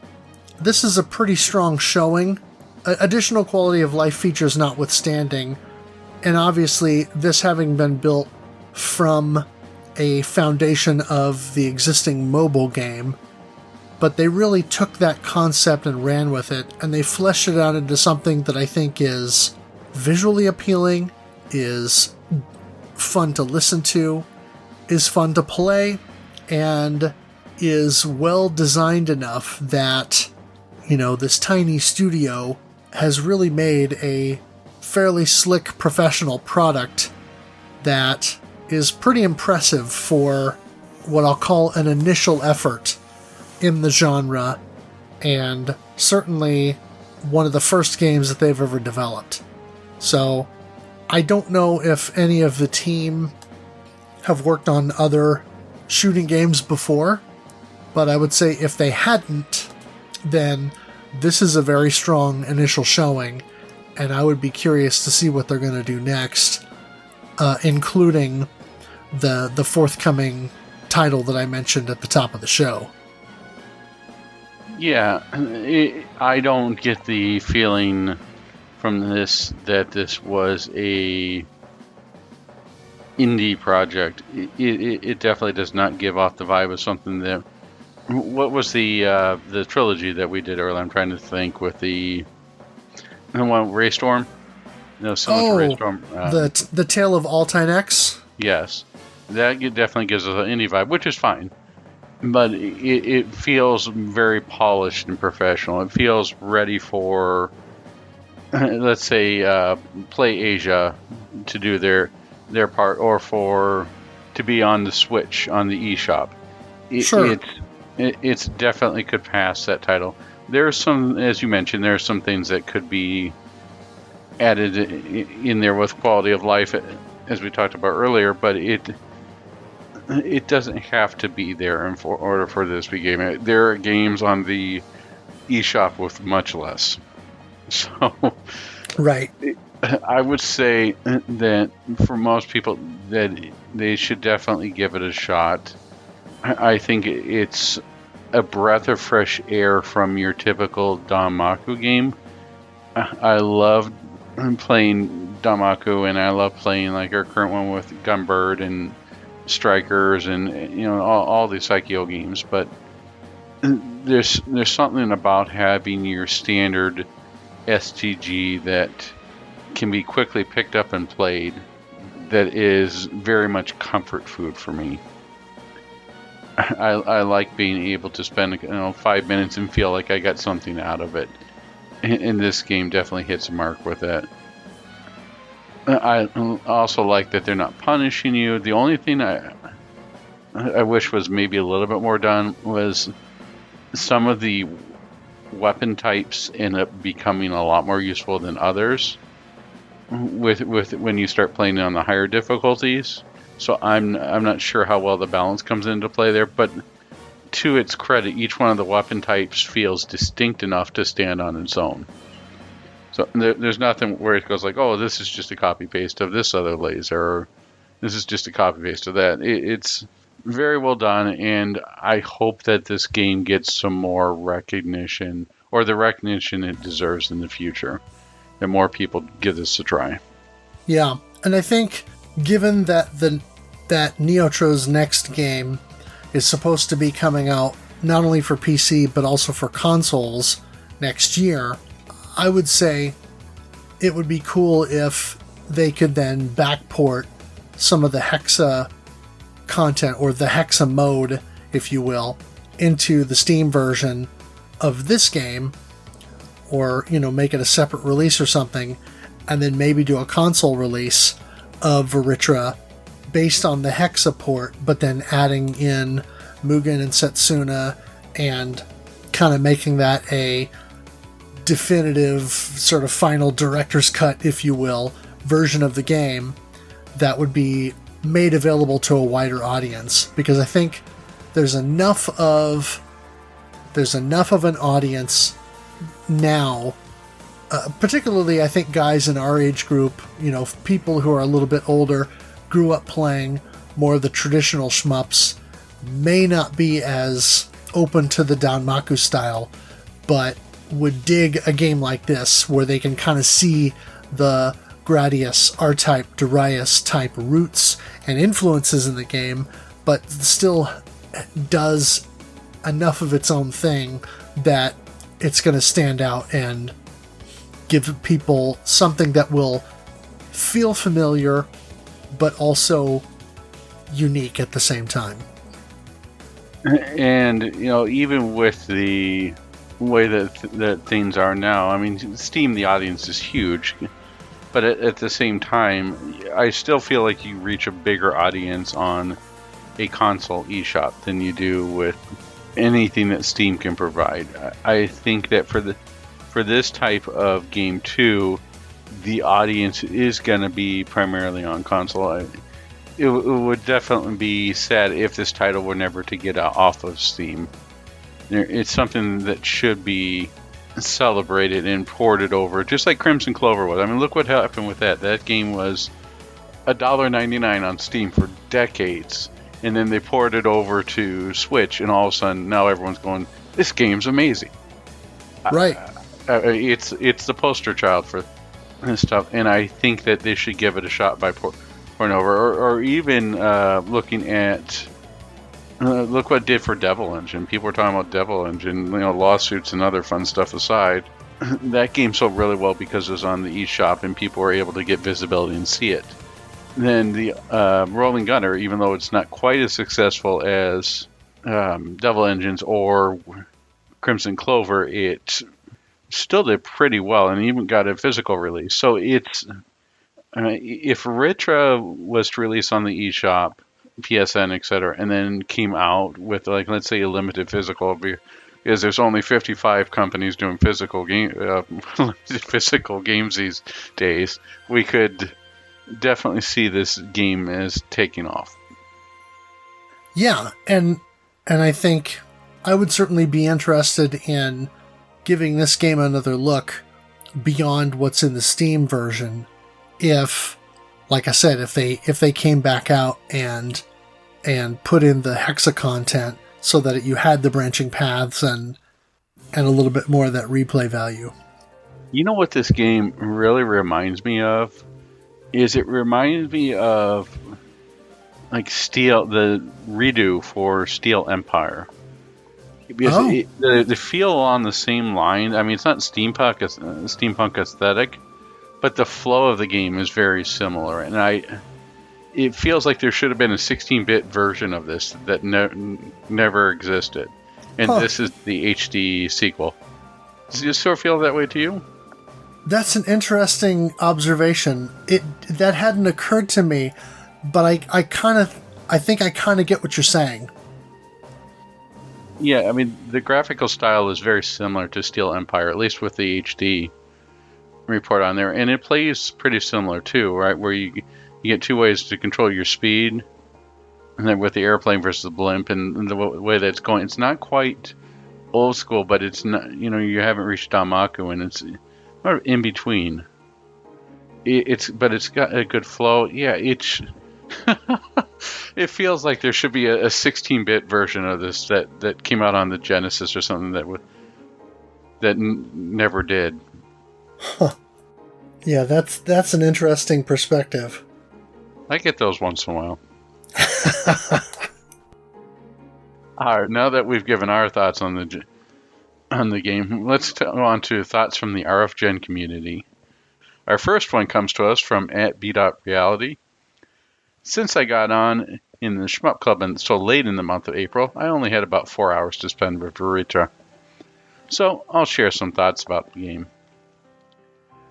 pretty strong showing. Additional quality of life features notwithstanding, and obviously this having been built from a foundation of the existing mobile game, but they really took that concept and ran with it, and they fleshed it out into something that I think is visually appealing, is fun to listen to, is fun to play, and is well designed enough that, this tiny studio has really made a fairly slick professional product that is pretty impressive for what I'll call an initial effort in the genre, and certainly one of the first games that they've ever developed. So, I don't know if any of the team have worked on other shooting games before, but I would say if they hadn't, then this is a very strong initial showing, and I would be curious to see what they're going to do next, including the forthcoming title that I mentioned at the top of the show. Yeah, I don't get the feeling from this that this was a indie project. It definitely does not give off the vibe of something that. What was the trilogy that we did earlier? I'm trying to think with the one Raystorm. No, similar to Raystorm. The Tale of Altine X. Yes, that definitely gives us an indie vibe, which is fine. But it feels very polished and professional. It feels ready for, let's say, Play Asia to do their part, or to be on the Switch on the eShop. Sure. It's definitely could pass that title. There's some, as you mentioned, there's some things that could be added in there with quality of life, as we talked about earlier, but it doesn't have to be there in order for this to be game. There are games on the eShop with much less. So, right. I would say that for most people that they should definitely give it a shot. I think it's a breath of fresh air from your typical Danmaku game. I love playing Danmaku, and I love playing like our current one with Gunbird and Strikers, and all these Psycho games. But there's something about having your standard STG that can be quickly picked up and played that is very much comfort food for me. I like being able to spend 5 minutes and feel like I got something out of it. And this game definitely hits a mark with that. I also like that they're not punishing you. The only thing I wish was maybe a little bit more done was some of the weapon types end up becoming a lot more useful than others with when you start playing on the higher difficulties. So I'm not sure how well the balance comes into play there, but to its credit, each one of the weapon types feels distinct enough to stand on its own. So there's nothing where it goes like, oh, this is just a copy paste of this other laser, or this is just a copy paste of that. It's very well done, and I hope that this game gets some more recognition, or the recognition it deserves in the future, and more people give this a try. Yeah, and I think given that that Neotro's next game is supposed to be coming out not only for PC but also for consoles next year, I would say it would be cool if they could then backport some of the Hexa content, or the Hexa mode, if you will, into the Steam version of this game, or make it a separate release or something, and then maybe do a console release of Vritra based on the Hexa port, but then adding in Mugen and Setsuna and kind of making that a definitive sort of final director's cut, if you will, version of the game that would be made available to a wider audience. Because I think there's enough of an audience now, particularly I think guys in our age group, people who are a little bit older, grew up playing more of the traditional shmups, may not be as open to the Danmaku style, but would dig a game like this where they can kind of see the Gradius, R-Type, Darius type roots and influences in the game, but still does enough of its own thing that it's going to stand out and give people something that will feel familiar but also unique at the same time. And even with the way that things are now, I mean, Steam, the audience is huge, but at the same time, I still feel like you reach a bigger audience on a console eShop than you do with anything that Steam can provide. I think that for this type of game too, the audience is going to be primarily on console. It would definitely be sad if this title were never to get off of Steam. It's something that should be celebrated and ported over, just like Crimson Clover was. I mean, look what happened with that. That game was $1.99 on Steam for decades, and then they poured it over to Switch, and all of a sudden now everyone's going, "This game's amazing!" Right. It's the poster child for this stuff, and I think that they should give it a shot by pouring over, or even looking at. Look what it did for Devil Engine. People were talking about Devil Engine, lawsuits and other fun stuff aside. That game sold really well because it was on the eShop and people were able to get visibility and see it. Then the Rolling Gunner, even though it's not quite as successful as Devil Engines or Crimson Clover, it still did pretty well and even got a physical release. So it's if Vritra was to release on the eShop, PSN, etc., and then came out with, like, let's say a limited physical, because there's only 55 companies doing physical games these days, we could definitely see this game as taking off. Yeah, and I think I would certainly be interested in giving this game another look beyond what's in the Steam version. If, like I said, if they came back out and put in the Hexa content so that you had the branching paths and a little bit more of that replay value. You know what this game really reminds me of? It reminds me of like the redo for Steel Empire. Because the feel along the same line. I mean, it's not steampunk aesthetic, but the flow of the game is very similar, and it feels like there should have been a 16-bit version of this that never existed, and this is the HD sequel. Does it sort of feel that way to you? That's an interesting observation. That hadn't occurred to me, but I think I kind of get what you're saying. Yeah, I mean, the graphical style is very similar to Steel Empire, at least with the HD report on there, and it plays pretty similar too, right? Where you get two ways to control your speed, and then with the airplane versus the blimp, and the way that it's going, it's not quite old school, but it's not, you haven't reached Damaku, and it's sort of in between. But it's got a good flow. Yeah, it feels like there should be a 16-bit version of this that came out on the Genesis or something that never did. Huh. Yeah, that's an interesting perspective. I get those once in a while. All right, now that we've given our thoughts on the game, let's go on to thoughts from the RFGen community. Our first one comes to us from @b.reality. Since I got on in the Shmup Club so late in the month of April, I only had about 4 hours to spend with Vritra. So I'll share some thoughts about the game.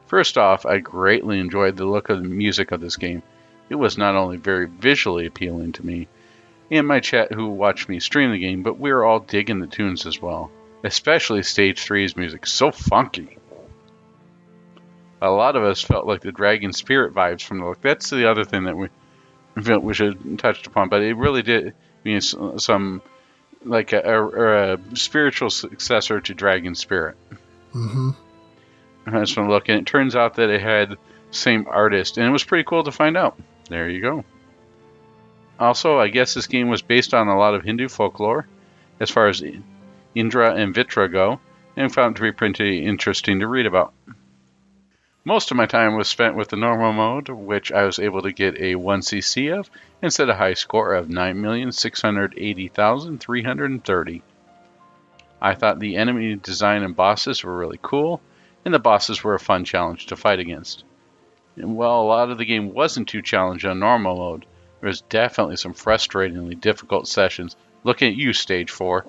First off, I greatly enjoyed the look of the music of this game. It was not only very visually appealing to me and my chat who watched me stream the game, but we were all digging the tunes as well. Especially Stage 3's music, so funky. A lot of us felt like the Dragon Spirit vibes from the look. That's the other thing that we should touch upon, but it really did mean some, like a spiritual successor to Dragon Spirit. Mm-hmm. I just want to look, and it turns out that it had the same artist, and it was pretty cool to find out. There you go. Also, I guess this game was based on a lot of Hindu folklore, as far as Indra and Vritra go, and found it to be pretty interesting to read about. Most of my time was spent with the normal mode, which I was able to get a 1cc of, and set a high score of 9,680,330. I thought the enemy design and bosses were really cool, and the bosses were a fun challenge to fight against. And while a lot of the game wasn't too challenging on normal mode, there was definitely some frustratingly difficult sessions. Looking at you, Stage 4.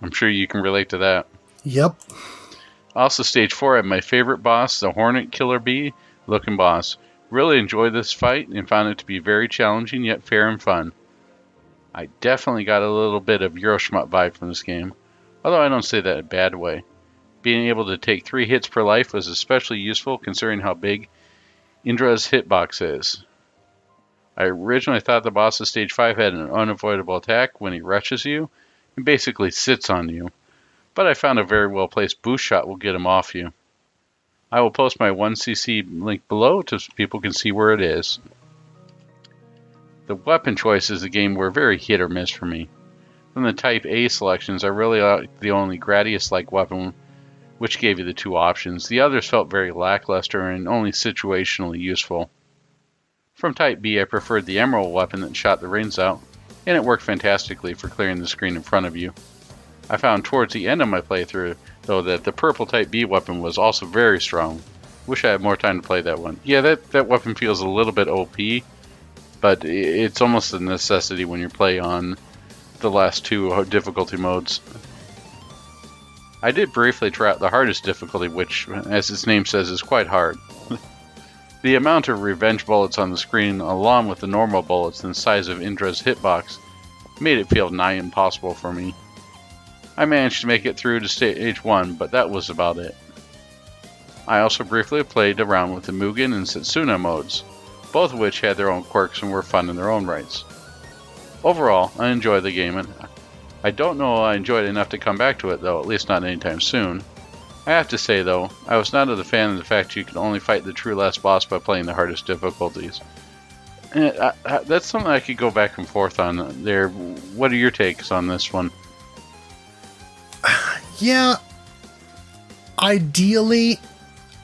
I'm sure you can relate to that. Yep. Also, Stage 4 had my favorite boss, the Hornet Killer Bee looking boss. Really enjoyed this fight and found it to be very challenging yet fair and fun. I definitely got a little bit of Euroshmup vibe from this game, although I don't say that in a bad way. Being able to take 3 hits per life was especially useful considering how big Indra's hitbox is. I originally thought the boss of Stage 5 had an unavoidable attack when he rushes you and basically sits on you, but I found a very well placed boost shot will get him off you. I will post my 1cc link below so people can see where it is. The weapon choices of the game were very hit or miss for me. From the Type A selections, I really liked the only Gradius-like weapon, which gave you the 2 options. The others felt very lackluster and only situationally useful. From Type B, I preferred the Emerald weapon that shot the rings out, and it worked fantastically for clearing the screen in front of you. I found towards the end of my playthrough, though, that the purple Type B weapon was also very strong. Wish I had more time to play that one. Yeah, that weapon feels a little bit OP, but it's almost a necessity when you play on the last 2 difficulty modes. I did briefly try out the hardest difficulty, which, as its name says, is quite hard. The amount of revenge bullets on the screen, along with the normal bullets and the size of Indra's hitbox, made it feel nigh impossible for me. I managed to make it through to stage 1, but that was about it. I also briefly played around with the Mugen and Setsuna modes, both of which had their own quirks and were fun in their own rights. Overall, I enjoyed the game, and I don't know I enjoyed it enough to come back to it, though, at least not anytime soon. I have to say, though, I was not a fan of the fact you can only fight the true last boss by playing the hardest difficulties. And that's something I could go back and forth on there. What are your takes on this one? Yeah, ideally,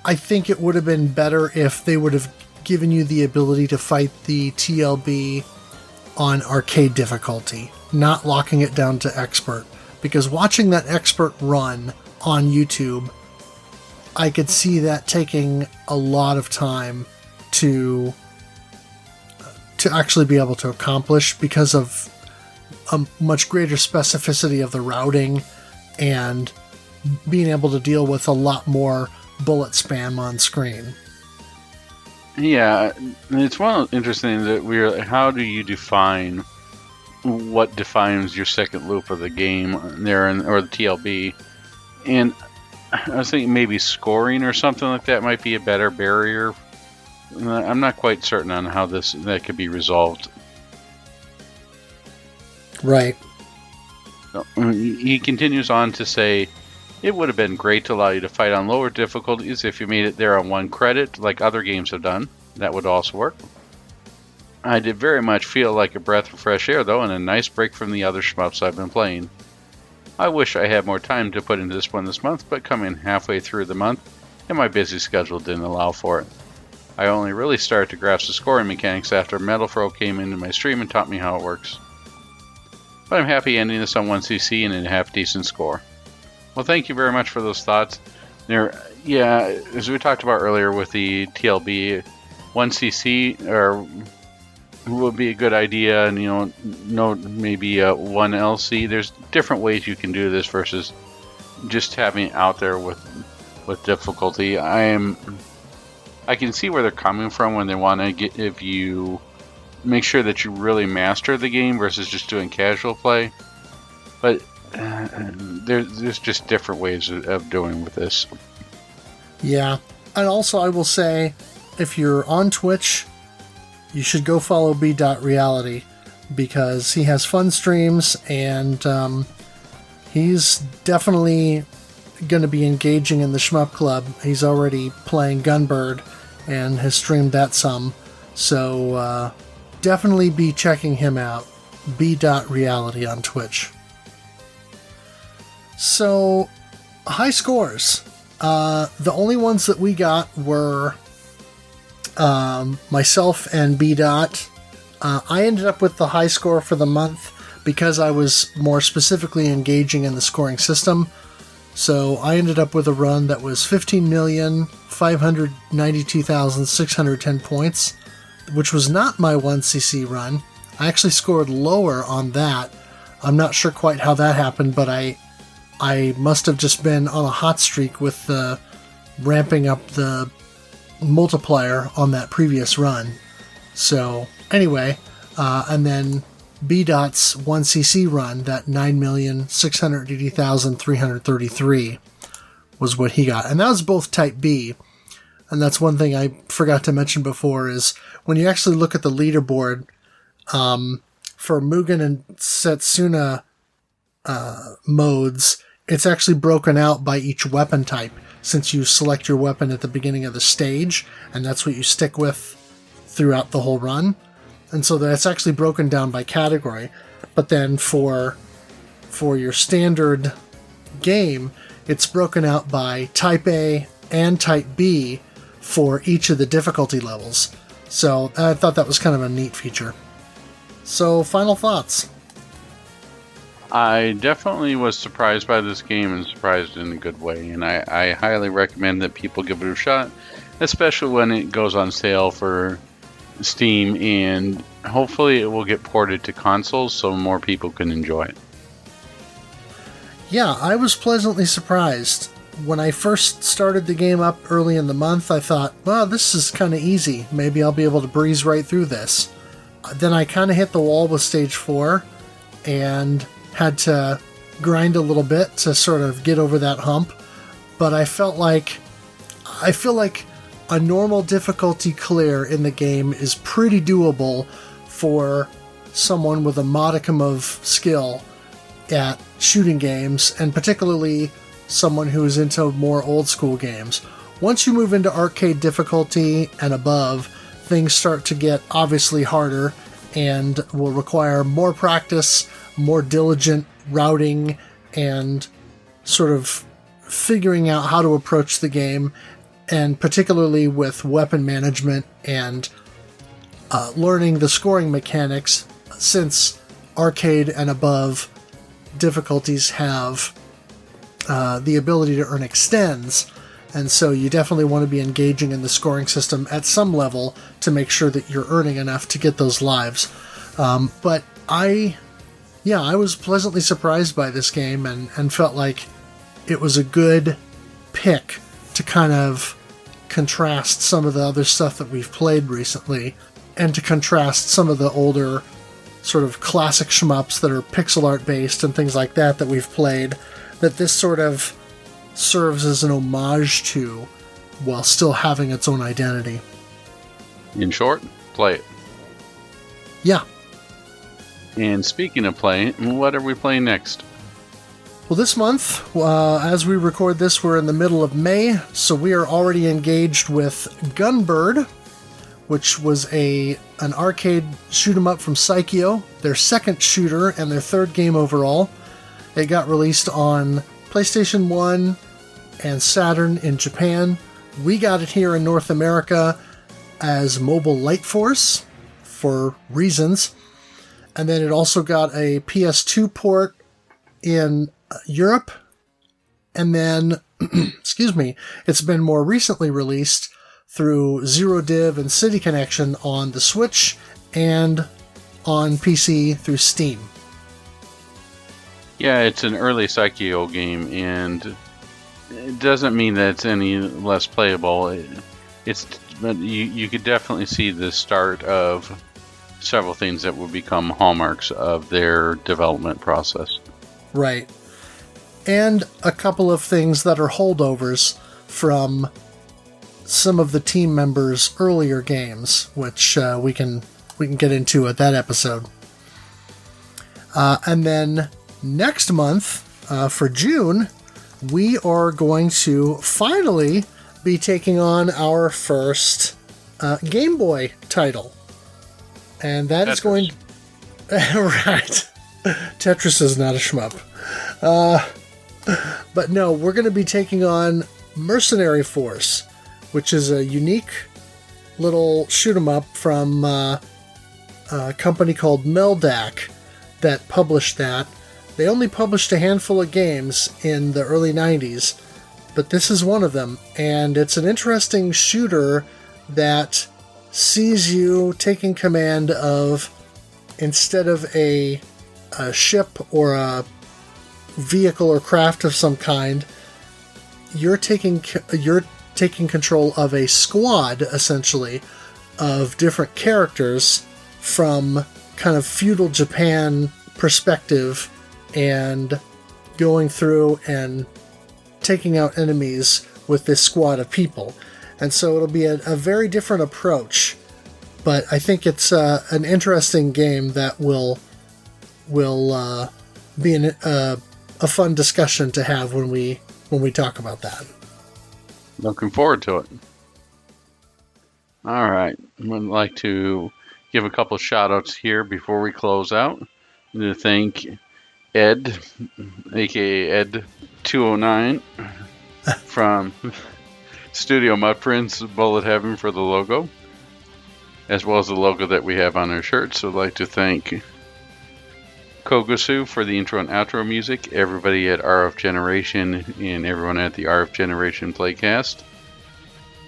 I think it would have been better if they would have given you the ability to fight the TLB on arcade difficulty, not locking it down to expert. Because watching that expert run on YouTube, I could see that taking a lot of time to actually be able to accomplish because of a much greater specificity of the routing and being able to deal with a lot more bullet spam on screen. Yeah, it's one of the interesting that how do you define what defines your second loop of the game there, or the TLB? And I was thinking maybe scoring or something like that might be a better barrier. I'm not quite certain on how that could be resolved. Right. He continues on to say, it would have been great to allow you to fight on lower difficulties if you made it there on 1 credit, like other games have done. That would also work. I did very much feel like a breath of fresh air, though, and a nice break from the other shmups I've been playing. I wish I had more time to put into this one this month, but coming halfway through the month, and my busy schedule didn't allow for it. I only really started to grasp the scoring mechanics after MetalFRO came into my stream and taught me how it works. But I'm happy ending this on 1cc and a half-decent score. Well, thank you very much for those thoughts. Yeah, as we talked about earlier with the TLB, 1cc would be a good idea, and maybe 1LC. There's different ways you can do this versus just having it out there with difficulty. I can see where they're coming from when they want to if you make sure that you really master the game versus just doing casual play. But there's just different ways of doing with this. Yeah. And also, I will say, if you're on Twitch, you should go follow B.Reality, because he has fun streams, and he's definitely going to be engaging in the Shmup Club. He's already playing Gunbird and has streamed that some. So definitely be checking him out. B.Reality on Twitch. So, high scores. The only ones that we got were myself and B. I ended up with the high score for the month because I was more specifically engaging in the scoring system. So I ended up with a run that was 15,592,610 points, which was not my 1cc run. I actually scored lower on that. I'm not sure quite how that happened, but I must have just been on a hot streak with ramping up the multiplier on that previous run. So anyway, and then B.'s 1cc run, that 9,680,333 was what he got. And that was both Type B. And that's one thing I forgot to mention before, is when you actually look at the leaderboard, for Mugen and Setsuna modes, it's actually broken out by each weapon type, since you select your weapon at the beginning of the stage, and that's what you stick with throughout the whole run. And so that's actually broken down by category. But then for your standard game, it's broken out by Type A and Type B for each of the difficulty levels. So I thought that was kind of a neat feature. So, final thoughts? I definitely was surprised by this game, and surprised in a good way. And I highly recommend that people give it a shot, especially when it goes on sale for Steam, and hopefully it will get ported to consoles so more people can enjoy it. Yeah, I was pleasantly surprised. When I first started the game up early in the month, I thought, well, this is kind of easy. Maybe I'll be able to breeze right through this. Then I kind of hit the wall with Stage 4 and had to grind a little bit to sort of get over that hump. But I feel like a normal difficulty clear in the game is pretty doable for someone with a modicum of skill at shooting games, and particularly someone who is into more old school games. Once you move into arcade difficulty and above, things start to get obviously harder and will require more practice, more diligent routing, and sort of figuring out how to approach the game, and particularly with weapon management and learning the scoring mechanics, since arcade and above difficulties have the ability to earn extends, and so you definitely want to be engaging in the scoring system at some level to make sure that you're earning enough to get those lives. But I was pleasantly surprised by this game and felt like it was a good pick to kind of contrast some of the other stuff that we've played recently, and to contrast some of the older sort of classic shmups that are pixel art based and things like that we've played, that this sort of serves as an homage to while still having its own identity. In short, play it. Yeah. And speaking of play, what are we playing next? Well, this month, as we record this, we're in the middle of May, so we are already engaged with Gunbird, which was an arcade shoot-'em-up from Psychio, their second shooter and their third game overall. It got released on PlayStation 1 and Saturn in Japan. We got it here in North America as Mobile Light Force, for reasons. And then it also got a PS2 port in Europe. And then, excuse me, it's been more recently released through Zero Div and City Connection on the Switch and on PC through Steam. Yeah, it's an early Psychio game, and it doesn't mean that it's any less playable. But you could definitely see the start of several things that will become hallmarks of their development process. Right. And a couple of things that are holdovers from some of the team members' earlier games, which we can get into at that episode. And then next month, for June, we are going to finally be taking on our first Game Boy title. And that is going... right. Tetris is not a shmup. But no, we're going to be taking on Mercenary Force, which is a unique little shoot-'em-up from a company called Meldac that published that. They only published a handful of games in the early 90s, but this is one of them, and it's an interesting shooter that sees you taking command of, instead of a ship or a vehicle or craft of some kind, you're taking control of a squad, essentially, of different characters from kind of feudal Japan perspective, and going through and taking out enemies with this squad of people. And so it'll be a very different approach, but I think it's an interesting game that will be a fun discussion to have when we talk about that. Looking forward to it. All right. I'd like to give a couple shout outs here before we close out. I'm going to thank Ed, aka Ed209, from Studio Mudprints Bullet Heaven for the logo, as well as the logo that we have on our shirts. So I'd like to thank Kogosu for the intro and outro music, everybody at RF Generation, and everyone at the RF Generation Playcast.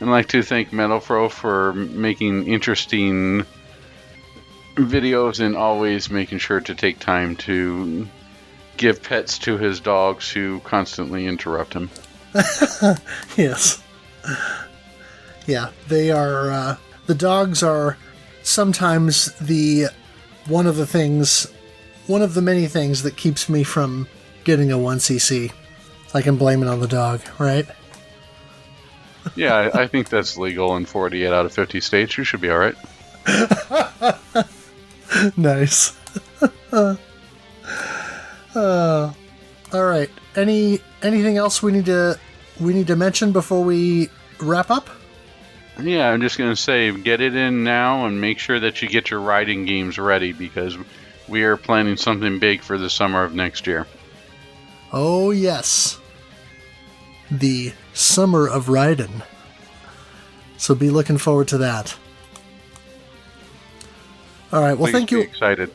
I'd like to thank MetalFRO for making interesting videos and always making sure to take time to give pets to his dogs who constantly interrupt him. Yes. Yeah, they are, the dogs are sometimes one of the many things that keeps me from getting a 1cc. I can blame it on the dog, right? Yeah, I think that's legal in 48 out of 50 states. You should be all right. Nice. All right. Anything else we need to mention before we wrap up? Yeah, I'm just going to say, get it in now and make sure that you get your riding games ready, because we are planning something big for the summer of next year. Oh, yes. The Summer of Riding. So be looking forward to that. All right, well, thank you. Please be excited.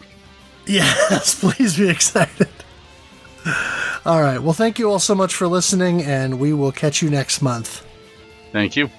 Yes, please be excited. All right, well, thank you all so much for listening, and we will catch you next month. Thank you.